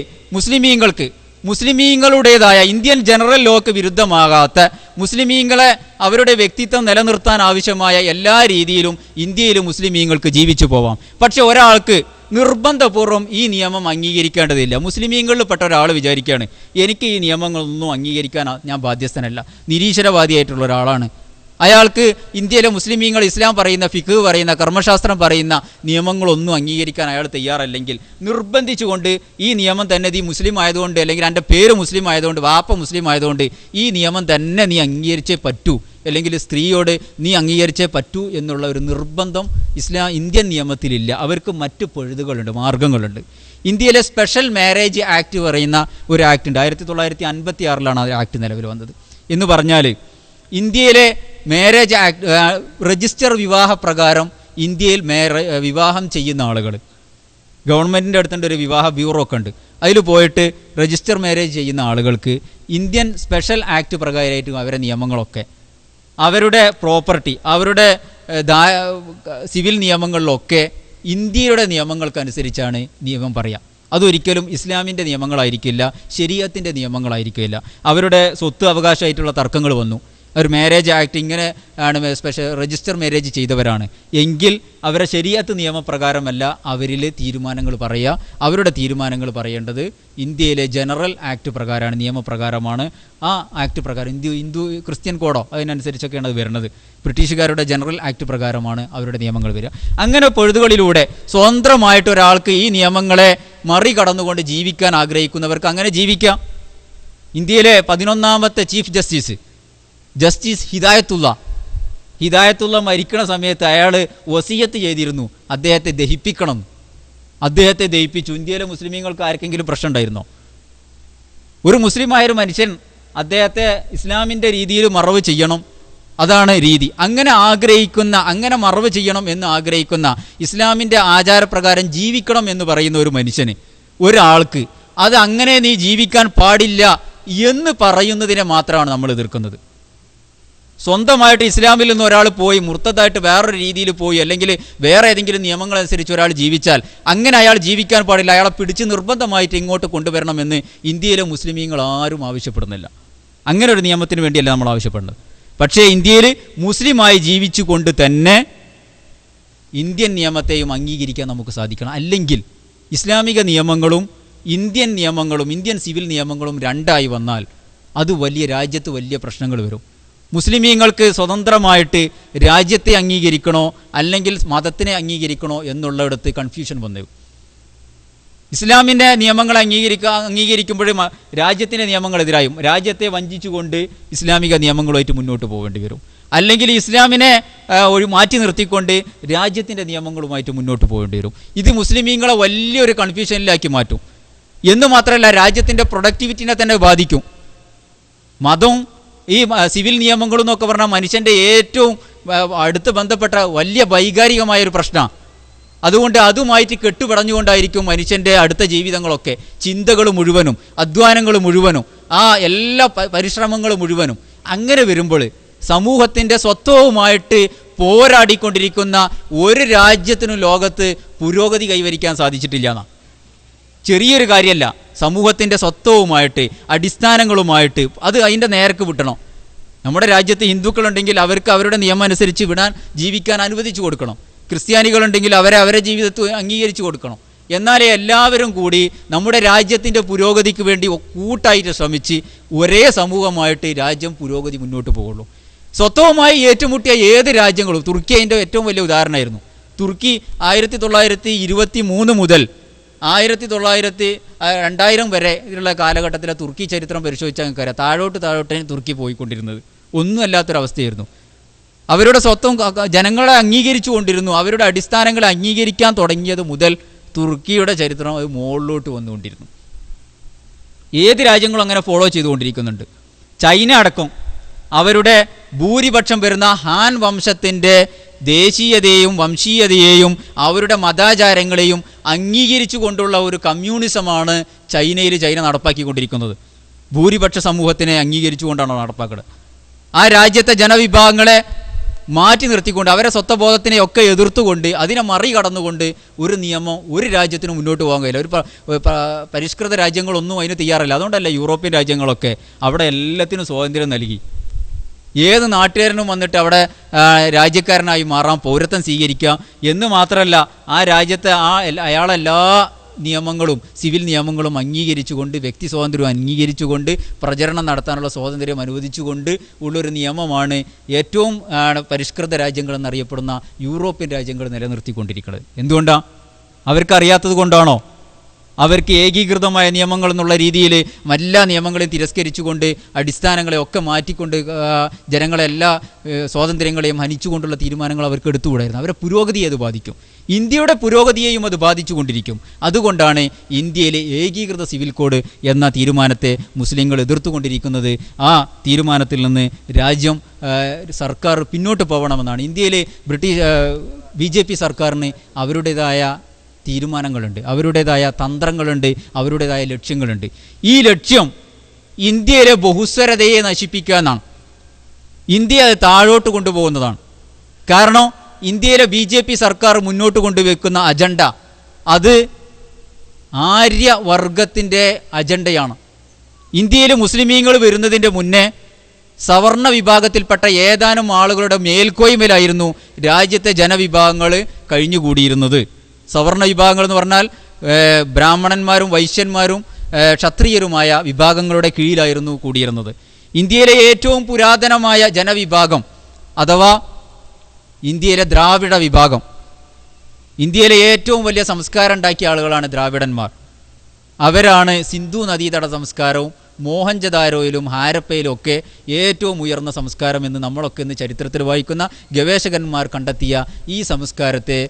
മുസ്ലിമീങ്ങളുടേതായ ഇന്ത്യൻ ജനറൽ ലോക്ക് വിരുദ്ധമാകാത്ത മുസ്ലിമീങ്ങളെ അവരുടെ വ്യക്തിത്വം നിലനിർത്താൻ ആവശ്യമായ എല്ലാ രീതിയിലും ഇന്ത്യയിൽ മുസ്ലിമീങ്ങൾക്ക് ജീവിച്ചു പോവാം. പക്ഷെ ഒരാൾക്ക് നിർബന്ധപൂർവ്വം ഈ നിയമം അംഗീകരിക്കേണ്ടതില്ല. മുസ്ലിമീങ്ങളിൽ പെട്ട ഒരാൾ വിചാരിക്കുകയാണ് എനിക്ക് ഈ നിയമങ്ങളൊന്നും അംഗീകരിക്കാൻ ഞാൻ ബാധ്യസ്ഥനല്ല, നിരീശ്വരവാദിയായിട്ടുള്ള ഒരാളാണ്. അയാൾക്ക് ഇന്ത്യയിലെ മുസ്ലിമീങ്ങൾ ഇസ്ലാം പറയുന്ന, ഫിഖ് പറയുന്ന, കർമ്മശാസ്ത്രം പറയുന്ന നിയമങ്ങളൊന്നും അംഗീകരിക്കാൻ അയാൾ തയ്യാറല്ലെങ്കിൽ നിർബന്ധിച്ചുകൊണ്ട് ഈ നിയമം തന്നെ നീ മുസ്ലിം ആയതുകൊണ്ട്, അല്ലെങ്കിൽ എൻ്റെ പേര് മുസ്ലിം ആയതുകൊണ്ട്, വാപ്പ മുസ്ലിം ആയതുകൊണ്ട് ഈ നിയമം തന്നെ നീ അംഗീകരിച്ചേ പറ്റൂ, അല്ലെങ്കിൽ സ്ത്രീയോട് നീ അംഗീകരിച്ചേ പറ്റൂ എന്നുള്ള ഒരു നിർബന്ധം ഇന്ത്യൻ നിയമത്തിലില്ല. അവർക്ക് മറ്റ് പഴുതുകളുണ്ട്, മാർഗങ്ങളുണ്ട്. ഇന്ത്യയിലെ സ്പെഷ്യൽ മാരേജ് ആക്ട് പറയുന്ന ഒരു ആക്ട് ഉണ്ട്. 1956 ആ ആക്ട് നിലവിൽ വന്നത്. എന്ന് പറഞ്ഞാൽ ഇന്ത്യയിലെ മാരേജ് ആക്ട്, രജിസ്റ്റർ വിവാഹ പ്രകാരം ഇന്ത്യയിൽ വിവാഹം ചെയ്യുന്ന ആളുകൾ, ഗവൺമെൻറ്റിൻ്റെ അടുത്തുണ്ട് ഒരു വിവാഹ ബ്യൂറോ ഒക്കെ ഉണ്ട്, അതിൽ പോയിട്ട് രജിസ്റ്റർ മാരേജ് ചെയ്യുന്ന ആളുകൾക്ക് ഇന്ത്യൻ സ്പെഷ്യൽ ആക്ട് പ്രകാരമായിട്ടും അവരുടെ നിയമങ്ങളൊക്കെ, അവരുടെ പ്രോപ്പർട്ടി, അവരുടെ സിവിൽ നിയമങ്ങളിലൊക്കെ ഇന്ത്യയുടെ നിയമങ്ങൾക്കനുസരിച്ചാണ് നിയമം പറയുക. അതൊരിക്കലും ഇസ്ലാമിൻ്റെ നിയമങ്ങളായിരിക്കില്ല, ശരീഅത്തിൻ്റെ നിയമങ്ങളായിരിക്കില്ല. അവരുടെ സ്വത്ത് അവകാശമായിട്ടുള്ള തർക്കങ്ങൾ വന്നു, ഒരു മാരേജ് ആക്ട് ഇങ്ങനെ ആണ്, സ്പെഷ്യൽ രജിസ്റ്റർ മാരേജ് ചെയ്തവരാണ് എങ്കിൽ അവരെ ശരീഅത്ത് നിയമപ്രകാരമല്ല അവരിൽ തീരുമാനങ്ങൾ പറയുക. അവരുടെ തീരുമാനങ്ങൾ പറയേണ്ടത് ഇന്ത്യയിലെ ജനറൽ ആക്ട് പ്രകാരമാണ്, നിയമപ്രകാരമാണ്. ആ ആക്ട് പ്രകാരം ഹിന്ദു ക്രിസ്ത്യൻ കോഡോ അതിനനുസരിച്ചൊക്കെയാണ് അത് വരുന്നത്. ബ്രിട്ടീഷുകാരുടെ ജനറൽ ആക്ട് പ്രകാരമാണ് അവരുടെ നിയമങ്ങൾ വരിക. അങ്ങനെ പഴുതുകളിലൂടെ സ്വതന്ത്രമായിട്ട് ഒരാൾക്ക് ഈ നിയമങ്ങളെ മറികടന്നുകൊണ്ട് ജീവിക്കാൻ ആഗ്രഹിക്കുന്നവർക്ക് അങ്ങനെ ജീവിക്കാം. ഇന്ത്യയിലെ 11ാമത്തെ ചീഫ് ജസ്റ്റിസ് ഹിദായത്തുള്ള മരിക്കണ സമയത്ത് അയാൾ വസിയത്ത് ചെയ്തിരുന്നു അദ്ദേഹത്തെ ദഹിപ്പിക്കണം. അദ്ദേഹത്തെ ദഹിപ്പിച്ചു. ഇന്ത്യയിലെ മുസ്ലിമീങ്ങൾക്ക് ആർക്കെങ്കിലും പ്രശ്നം ഉണ്ടായിരുന്നോ? ഒരു മുസ്ലിമായൊരു മനുഷ്യൻ അദ്ദേഹത്തെ ഇസ്ലാമിൻ്റെ രീതിയിൽ മറവ് ചെയ്യണം, അതാണ് രീതി. അങ്ങനെ ആഗ്രഹിക്കുന്ന, അങ്ങനെ മറവ് ചെയ്യണം എന്ന് ആഗ്രഹിക്കുന്ന, ഇസ്ലാമിൻ്റെ ആചാരപ്രകാരം ജീവിക്കണം എന്ന് പറയുന്ന ഒരു മനുഷ്യന്, ഒരാൾക്ക് അത് അങ്ങനെ നീ ജീവിക്കാൻ പാടില്ല എന്ന് പറയുന്നതിനെ മാത്രമാണ് നമ്മൾ എതിർക്കുന്നത്. സ്വന്തമായിട്ട് ഇസ്ലാമിൽ നിന്ന് ഒരാൾ പോയി മുർത്തദായിട്ട് വേറൊരു രീതിയിൽ പോയി, അല്ലെങ്കിൽ വേറെ ഏതെങ്കിലും നിയമങ്ങളനുസരിച്ച് ഒരാൾ ജീവിച്ചാൽ അങ്ങനെ അയാൾ ജീവിക്കാൻ പാടില്ല, അയാളെ പിടിച്ച് നിർബന്ധമായിട്ട് ഇങ്ങോട്ട് കൊണ്ടുവരണമെന്ന് ഇന്ത്യയിലെ മുസ്ലിമീങ്ങൾ ആരും ആവശ്യപ്പെടുന്നില്ല. അങ്ങനെ ഒരു നിയമത്തിന് വേണ്ടിയല്ല നമ്മൾ ആവശ്യപ്പെടുന്നത്. പക്ഷേ ഇന്ത്യയിൽ മുസ്ലിമായി ജീവിച്ചു കൊണ്ട് തന്നെ ഇന്ത്യൻ നിയമത്തെയും അംഗീകരിക്കാൻ നമുക്ക് സാധിക്കണം. അല്ലെങ്കിൽ ഇസ്ലാമിക നിയമങ്ങളും ഇന്ത്യൻ നിയമങ്ങളും, ഇന്ത്യൻ സിവിൽ നിയമങ്ങളും രണ്ടായി വന്നാൽ അത് രാജ്യത്ത് വലിയ പ്രശ്നങ്ങൾ വരും. മുസ്ലിമീങ്ങൾക്ക് സ്വതന്ത്രമായിട്ട് രാജ്യത്തെ അംഗീകരിക്കണോ അല്ലെങ്കിൽ മതത്തിനെ അംഗീകരിക്കണോ എന്നുള്ളിടത്ത് കൺഫ്യൂഷൻ വന്നു. ഇസ്ലാമിൻ്റെ നിയമങ്ങളെ അംഗീകരിക്കുമ്പോഴും രാജ്യത്തിൻ്റെ നിയമങ്ങളെതിരായും രാജ്യത്തെ വഞ്ചിച്ചുകൊണ്ട് ഇസ്ലാമിക നിയമങ്ങളുമായിട്ട് മുന്നോട്ട് പോകേണ്ടി വരും. അല്ലെങ്കിൽ ഇസ്ലാമിനെ ഒരു മാറ്റി നിർത്തിക്കൊണ്ട് രാജ്യത്തിൻ്റെ നിയമങ്ങളുമായിട്ട് മുന്നോട്ട് പോകേണ്ടി വരും. ഇത് മുസ്ലിമീങ്ങളെ വലിയൊരു കൺഫ്യൂഷനിലാക്കി മാറ്റും. എന്ന് മാത്രമല്ല രാജ്യത്തിൻ്റെ പ്രൊഡക്ടിവിറ്റിനെ തന്നെ ബാധിക്കും. മതവും ഈ സിവിൽ നിയമങ്ങളും എന്നൊക്കെ പറഞ്ഞാൽ മനുഷ്യൻ്റെ ഏറ്റവും അടുത്ത് ബന്ധപ്പെട്ട വലിയ വൈകാരികമായൊരു പ്രശ്നമാണ്. അതുകൊണ്ട് അതുമായിട്ട് കെട്ടുപടഞ്ഞുകൊണ്ടായിരിക്കും മനുഷ്യൻ്റെ അടുത്ത ജീവിതങ്ങളൊക്കെ, ചിന്തകൾ മുഴുവനും, അധ്വാനങ്ങൾ മുഴുവനും, ആ എല്ലാ പരിശ്രമങ്ങൾ മുഴുവനും. അങ്ങനെ വരുമ്പോൾ സമൂഹത്തിൻ്റെ സ്വത്വവുമായിട്ട് പോരാടിക്കൊണ്ടിരിക്കുന്ന ഒരു രാജ്യത്തിനും ലോകത്ത് പുരോഗതി കൈവരിക്കാൻ സാധിച്ചിട്ടില്ല എന്നാണ്. ചെറിയൊരു കാര്യമല്ല. സമൂഹത്തിൻ്റെ സ്വത്വവുമായിട്ട്, അടിസ്ഥാനങ്ങളുമായിട്ട് അത് അതിൻ്റെ നേർക്ക് വിട്ടണം. നമ്മുടെ രാജ്യത്ത് ഹിന്ദുക്കളുണ്ടെങ്കിൽ അവർക്ക് അവരുടെ നിയമം അനുസരിച്ച് ജീവിക്കാൻ അനുവദിച്ചു കൊടുക്കണം. ക്രിസ്ത്യാനികളുണ്ടെങ്കിൽ അവരെ ജീവിതത്തിൽ അംഗീകരിച്ചു കൊടുക്കണം. എന്നാലേ എല്ലാവരും കൂടി നമ്മുടെ രാജ്യത്തിൻ്റെ പുരോഗതിക്ക് വേണ്ടി കൂട്ടായിട്ട് ശ്രമിച്ച് ഒരേ സമൂഹമായിട്ട് രാജ്യം പുരോഗതി മുന്നോട്ട് പോകുള്ളൂ. സ്വത്വവുമായി ഏറ്റുമുട്ടിയ ഏത് രാജ്യങ്ങളും, തുർക്കി അതിൻ്റെ ഏറ്റവും വലിയ ഉദാഹരണമായിരുന്നു. തുർക്കി 1923 മുതൽ 2000 വരെ ഇതിലുള്ള കാലഘട്ടത്തിലെ തുർക്കി ചരിത്രം പരിശോധിച്ചാൽ നമുക്കറിയാം, താഴോട്ട് തുർക്കി പോയിക്കൊണ്ടിരുന്നത് ഒന്നുമല്ലാത്തൊരവസ്ഥയായിരുന്നു. അവരുടെ സ്വത്വം ജനങ്ങളെ അംഗീകരിച്ചു കൊണ്ടിരുന്നു. അവരുടെ അടിസ്ഥാനങ്ങളെ അംഗീകരിക്കാൻ തുടങ്ങിയത് മുതൽ തുർക്കിയുടെ ചരിത്രം അത് മുകളിലോട്ട് വന്നുകൊണ്ടിരുന്നു. ഏത് രാജ്യങ്ങളും അങ്ങനെ ഫോളോ ചെയ്തുകൊണ്ടിരിക്കുന്നുണ്ട്. ചൈന അടക്കം അവരുടെ ഭൂരിപക്ഷം വരുന്ന ഹാൻ വംശത്തിൻ്റെ ദേശീയതയെയും വംശീയതയെയും അവരുടെ മതാചാരങ്ങളെയും അംഗീകരിച്ചു കൊണ്ടുള്ള ഒരു കമ്മ്യൂണിസമാണ് ചൈന നടപ്പാക്കിക്കൊണ്ടിരിക്കുന്നത്. ഭൂരിപക്ഷ സമൂഹത്തിനെ അംഗീകരിച്ചുകൊണ്ടാണ് നടപ്പാക്കുന്നത്. ആ രാജ്യത്തെ ജനവിഭാഗങ്ങളെ മാറ്റി നിർത്തിക്കൊണ്ട്, അവരെ സ്വത്വബോധത്തിനെയൊക്കെ എതിർത്തുകൊണ്ട്, അതിനെ മറികടന്നുകൊണ്ട് ഒരു നിയമം ഒരു രാജ്യത്തിന് മുന്നോട്ട് പോകാൻ കഴിയില്ല. ഒരു പരിഷ്കൃത രാജ്യങ്ങളൊന്നും അതിന് തയ്യാറല്ല. അതുകൊണ്ടല്ല യൂറോപ്യൻ രാജ്യങ്ങളൊക്കെ അവിടെ എല്ലാത്തിനും സ്വാതന്ത്ര്യം നൽകി. ഏത് നാട്ടുകാരനും വന്നിട്ട് അവിടെ രാജ്യക്കാരനായി മാറാം, പൗരത്വം സ്വീകരിക്കാം എന്ന് മാത്രമല്ല ആ രാജ്യത്തെ അയാളെല്ലാ നിയമങ്ങളും സിവിൽ നിയമങ്ങളും അംഗീകരിച്ചുകൊണ്ട്, വ്യക്തി സ്വാതന്ത്ര്യം അംഗീകരിച്ചുകൊണ്ട്, പ്രചരണം നടത്താനുള്ള സ്വാതന്ത്ര്യം അനുവദിച്ചുകൊണ്ട് ഉള്ളൊരു നിയമമാണ് ഏറ്റവും പരിഷ്കൃത രാജ്യങ്ങളെന്നറിയപ്പെടുന്ന യൂറോപ്യൻ രാജ്യങ്ങൾ നിലനിർത്തിക്കൊണ്ടിരിക്കുന്നത്. എന്തുകൊണ്ടാണ്? അവർക്കറിയാത്തത് കൊണ്ടാണോ? അവർക്ക് ഏകീകൃതമായ നിയമങ്ങൾ എന്നുള്ള രീതിയിൽ എല്ലാ നിയമങ്ങളെയും തിരസ്കരിച്ചുകൊണ്ട്, അടിസ്ഥാനങ്ങളെ ഒക്കെ മാറ്റിക്കൊണ്ട്, ജനങ്ങളെല്ലാ സ്വാതന്ത്ര്യങ്ങളെയും ഹനിച്ചുകൊണ്ടുള്ള തീരുമാനങ്ങൾ അവർക്ക് എടുത്തുകൂടായിരുന്നു. അവരെ പുരോഗതിയെ അത് ബാധിക്കും, ഇന്ത്യയുടെ പുരോഗതിയെയും അത് ബാധിച്ചു കൊണ്ടിരിക്കും. അതുകൊണ്ടാണ് ഇന്ത്യയിലെ ഏകീകൃത സിവിൽ കോഡ് എന്ന തീരുമാനത്തെ മുസ്ലിങ്ങൾ എതിർത്തുകൊണ്ടിരിക്കുന്നത്. ആ തീരുമാനത്തിൽ നിന്ന് രാജ്യം സർക്കാർ പിന്നോട്ട് പോകണമെന്നാണ്. ഇന്ത്യയിലെ BJP സർക്കാരിന് അവരുടേതായ തീരുമാനങ്ങളുണ്ട്, അവരുടേതായ തന്ത്രങ്ങളുണ്ട്, അവരുടേതായ ലക്ഷ്യങ്ങളുണ്ട്. ഈ ലക്ഷ്യം ഇന്ത്യയിലെ ബഹുസ്വരതയെ നശിപ്പിക്കുക എന്നാണ്. ഇന്ത്യയെ അത് താഴോട്ട് കൊണ്ടുപോകുന്നതാണ്. കാരണം ഇന്ത്യയിലെ BJP സർക്കാർ മുന്നോട്ട് കൊണ്ടുവയ്ക്കുന്ന അജണ്ട അത് ആര്യവർഗത്തിൻ്റെ അജണ്ടയാണ്. ഇന്ത്യയിൽ മുസ്ലിമീങ്ങൾ വരുന്നതിൻ്റെ മുന്നേ സവർണ വിഭാഗത്തിൽപ്പെട്ട ഏതാനും ആളുകളുടെ മേൽക്കോയ്മയിലായിരുന്നു രാജ്യത്തെ ജനവിഭാഗങ്ങൾ കഴിഞ്ഞുകൂടിയിരുന്നത്. സവർണ വിഭാഗങ്ങൾ എന്ന് പറഞ്ഞാൽ ബ്രാഹ്മണന്മാരും വൈശ്യന്മാരും ക്ഷത്രിയരുമായ വിഭാഗങ്ങളുടെ കീഴിലായിരുന്നു കൂടിയിരുന്നത്. ഇന്ത്യയിലെ ഏറ്റവും പുരാതനമായ ജനവിഭാഗം അഥവാ ഇന്ത്യയിലെ ദ്രാവിഡ വിഭാഗം, ഇന്ത്യയിലെ ഏറ്റവും വലിയ സംസ്കാരം ഉണ്ടാക്കിയ ആളുകളാണ് ദ്രാവിഡന്മാർ. അവരാണ് സിന്ധു നദീതട സംസ്കാരവും മോഹൻജദാരോയിലും ഹാരപ്പയിലും ഒക്കെ ഏറ്റവും ഉയർന്ന സംസ്കാരം എന്ന് നമ്മളൊക്കെ ഇന്ന് ചരിത്രത്തിൽ വായിക്കുന്ന ഗവേഷകന്മാർ കണ്ടെത്തിയ ഈ സംസ്കാരത്തെ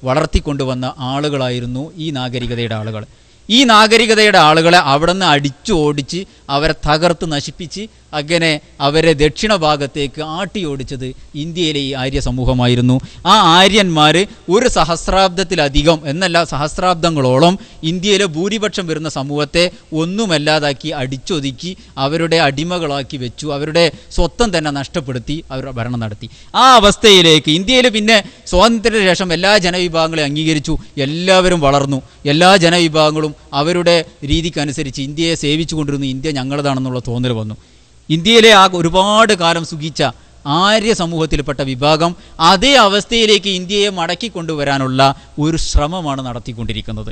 വളർത്തിക്കൊണ്ടുവന്ന ആളുകളായിരുന്നു ഈ നാഗരികതയുടെ ആളുകൾ. ഈ നാഗരികതയുടെ ആളുകളെ അവിടെ നിന്ന് അടിച്ചു ഓടിച്ച് അവരെ തകർത്ത് നശിപ്പിച്ച് അങ്ങനെ അവരെ ദക്ഷിണ ഭാഗത്തേക്ക് ആട്ടിയോടിച്ചത് ഇന്ത്യയിലെ ഈ ആര്യ സമൂഹമായിരുന്നു. ആ ആര്യന്മാർ ഒരു സഹസ്രാബ്ദത്തിലധികം എന്നല്ല സഹസ്രാബ്ദങ്ങളോളം ഇന്ത്യയിലെ ഭൂരിപക്ഷം വരുന്ന സമൂഹത്തെ ഒന്നുമല്ലാതാക്കി അടിച്ചൊതുക്കി അവരുടെ അടിമകളാക്കി വെച്ചു, അവരുടെ സ്വത്വം തന്നെ നഷ്ടപ്പെടുത്തി അവരുടെ ഭരണം നടത്തി. ആ അവസ്ഥയിലേക്ക് ഇന്ത്യയിൽ പിന്നെ സ്വാതന്ത്ര്യത്തിന് ശേഷം എല്ലാ ജനവിഭാഗങ്ങളെയും അംഗീകരിച്ചു, എല്ലാവരും വളർന്നു, എല്ലാ ജനവിഭാഗങ്ങളും അവരുടെ രീതിക്കനുസരിച്ച് ഇന്ത്യയെ സേവിച്ചു കൊണ്ടിരുന്നു. ഇന്ത്യ ഞങ്ങളതാണെന്നുള്ള തോന്നൽ വന്നു. ഇന്ത്യയിലെ ഒരുപാട് കാലം സുഖിച്ച ആര്യ സമൂഹത്തിൽപ്പെട്ട വിഭാഗം അതേ അവസ്ഥയിലേക്ക് ഇന്ത്യയെ മടക്കി കൊണ്ടുവരാനുള്ള ഒരു ശ്രമമാണ് നടത്തിക്കൊണ്ടിരിക്കുന്നത്.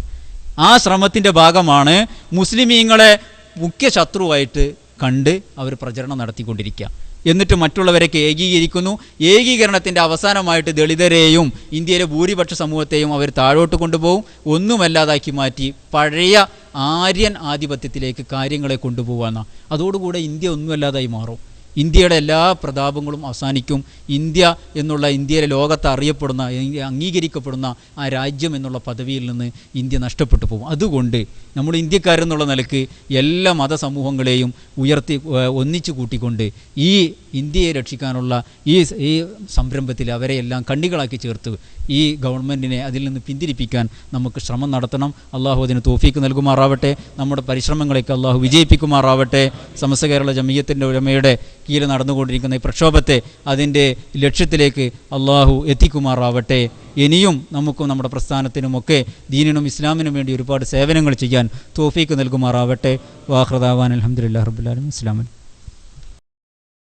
ആ ശ്രമത്തിൻ്റെ ഭാഗമാണ് മുസ്ലിമീങ്ങളെ മുഖ്യ ശത്രുവായിട്ട് കണ്ട് അവർ പ്രചരണം നടത്തിക്കൊണ്ടിരിക്കുക. എന്നിട്ട് മറ്റുള്ളവരൊക്കെ ഏകീകരിക്കുന്നു. ഏകീകരണത്തിൻ്റെ അവസാനമായിട്ട് ദളിതരെയും ഇന്ത്യയിലെ ഭൂരിപക്ഷ സമൂഹത്തെയും അവർ താഴോട്ട് കൊണ്ടുപോകും, ഒന്നുമല്ലാതാക്കി മാറ്റി പഴയ ആര്യൻ ആധിപത്യത്തിലേക്ക് കാര്യങ്ങളെ കൊണ്ടുപോകാമെന്ന. അതോടുകൂടെ ഇന്ത്യ ഒന്നുമല്ലാതായി മാറും. ഇന്ത്യയുടെ എല്ലാ പ്രതാപങ്ങളും അവസാനിക്കും. ഇന്ത്യ എന്നുള്ള ഇന്ത്യയിലെ ലോകത്ത് അറിയപ്പെടുന്ന അംഗീകരിക്കപ്പെടുന്ന ആ രാജ്യം എന്നുള്ള പദവിയിൽ നിന്ന് ഇന്ത്യ നഷ്ടപ്പെട്ടു പോകും. അതുകൊണ്ട് നമ്മൾ ഇന്ത്യക്കാരെന്നുള്ള നിലയ്ക്ക് എല്ലാ മതസമൂഹങ്ങളെയും ഒന്നിച്ചു കൂട്ടിക്കൊണ്ട് ഈ ഇന്ത്യയെ രക്ഷിക്കാനുള്ള ഈ സംരംഭത്തിൽ അവരെയെല്ലാം കണ്ണികളാക്കി ചേർത്ത് ഈ ഗവൺമെൻറ്റിനെ അതിൽ നിന്ന് പിന്തിരിപ്പിക്കാൻ നമുക്ക് ശ്രമം നടത്തണം. അള്ളാഹു അതിന് തൗഫീക്ക് നൽകുമാറാവട്ടെ. നമ്മുടെ പരിശ്രമങ്ങളെയൊക്കെ അള്ളാഹു വിജയിപ്പിക്കുമാറാവട്ടെ. സമസ്ത കേരള ജമിയത്തിൻ്റെ ഉലമയുടെ കീഴിൽ നടന്നുകൊണ്ടിരിക്കുന്ന ഈ പ്രക്ഷോഭത്തെ അതിൻ്റെ ലക്ഷ്യത്തിലേക്ക് അള്ളാഹു എത്തിക്കുമാറാവട്ടെ. ഇനിയും നമുക്കും നമ്മുടെ പ്രസ്ഥാനത്തിനുമൊക്കെ ദീനിനും ഇസ്ലാമിനും വേണ്ടി ഒരുപാട് സേവനങ്ങൾ ചെയ്യാൻ തൗഫീക്ക് നൽകുമാറാവട്ടെ. വാഖിറു ദഅ്വാനാ അൽഹംദുലില്ലാഹി റബ്ബിൽ ആലമീൻ. അസ്സലാമു അലൈക്കും.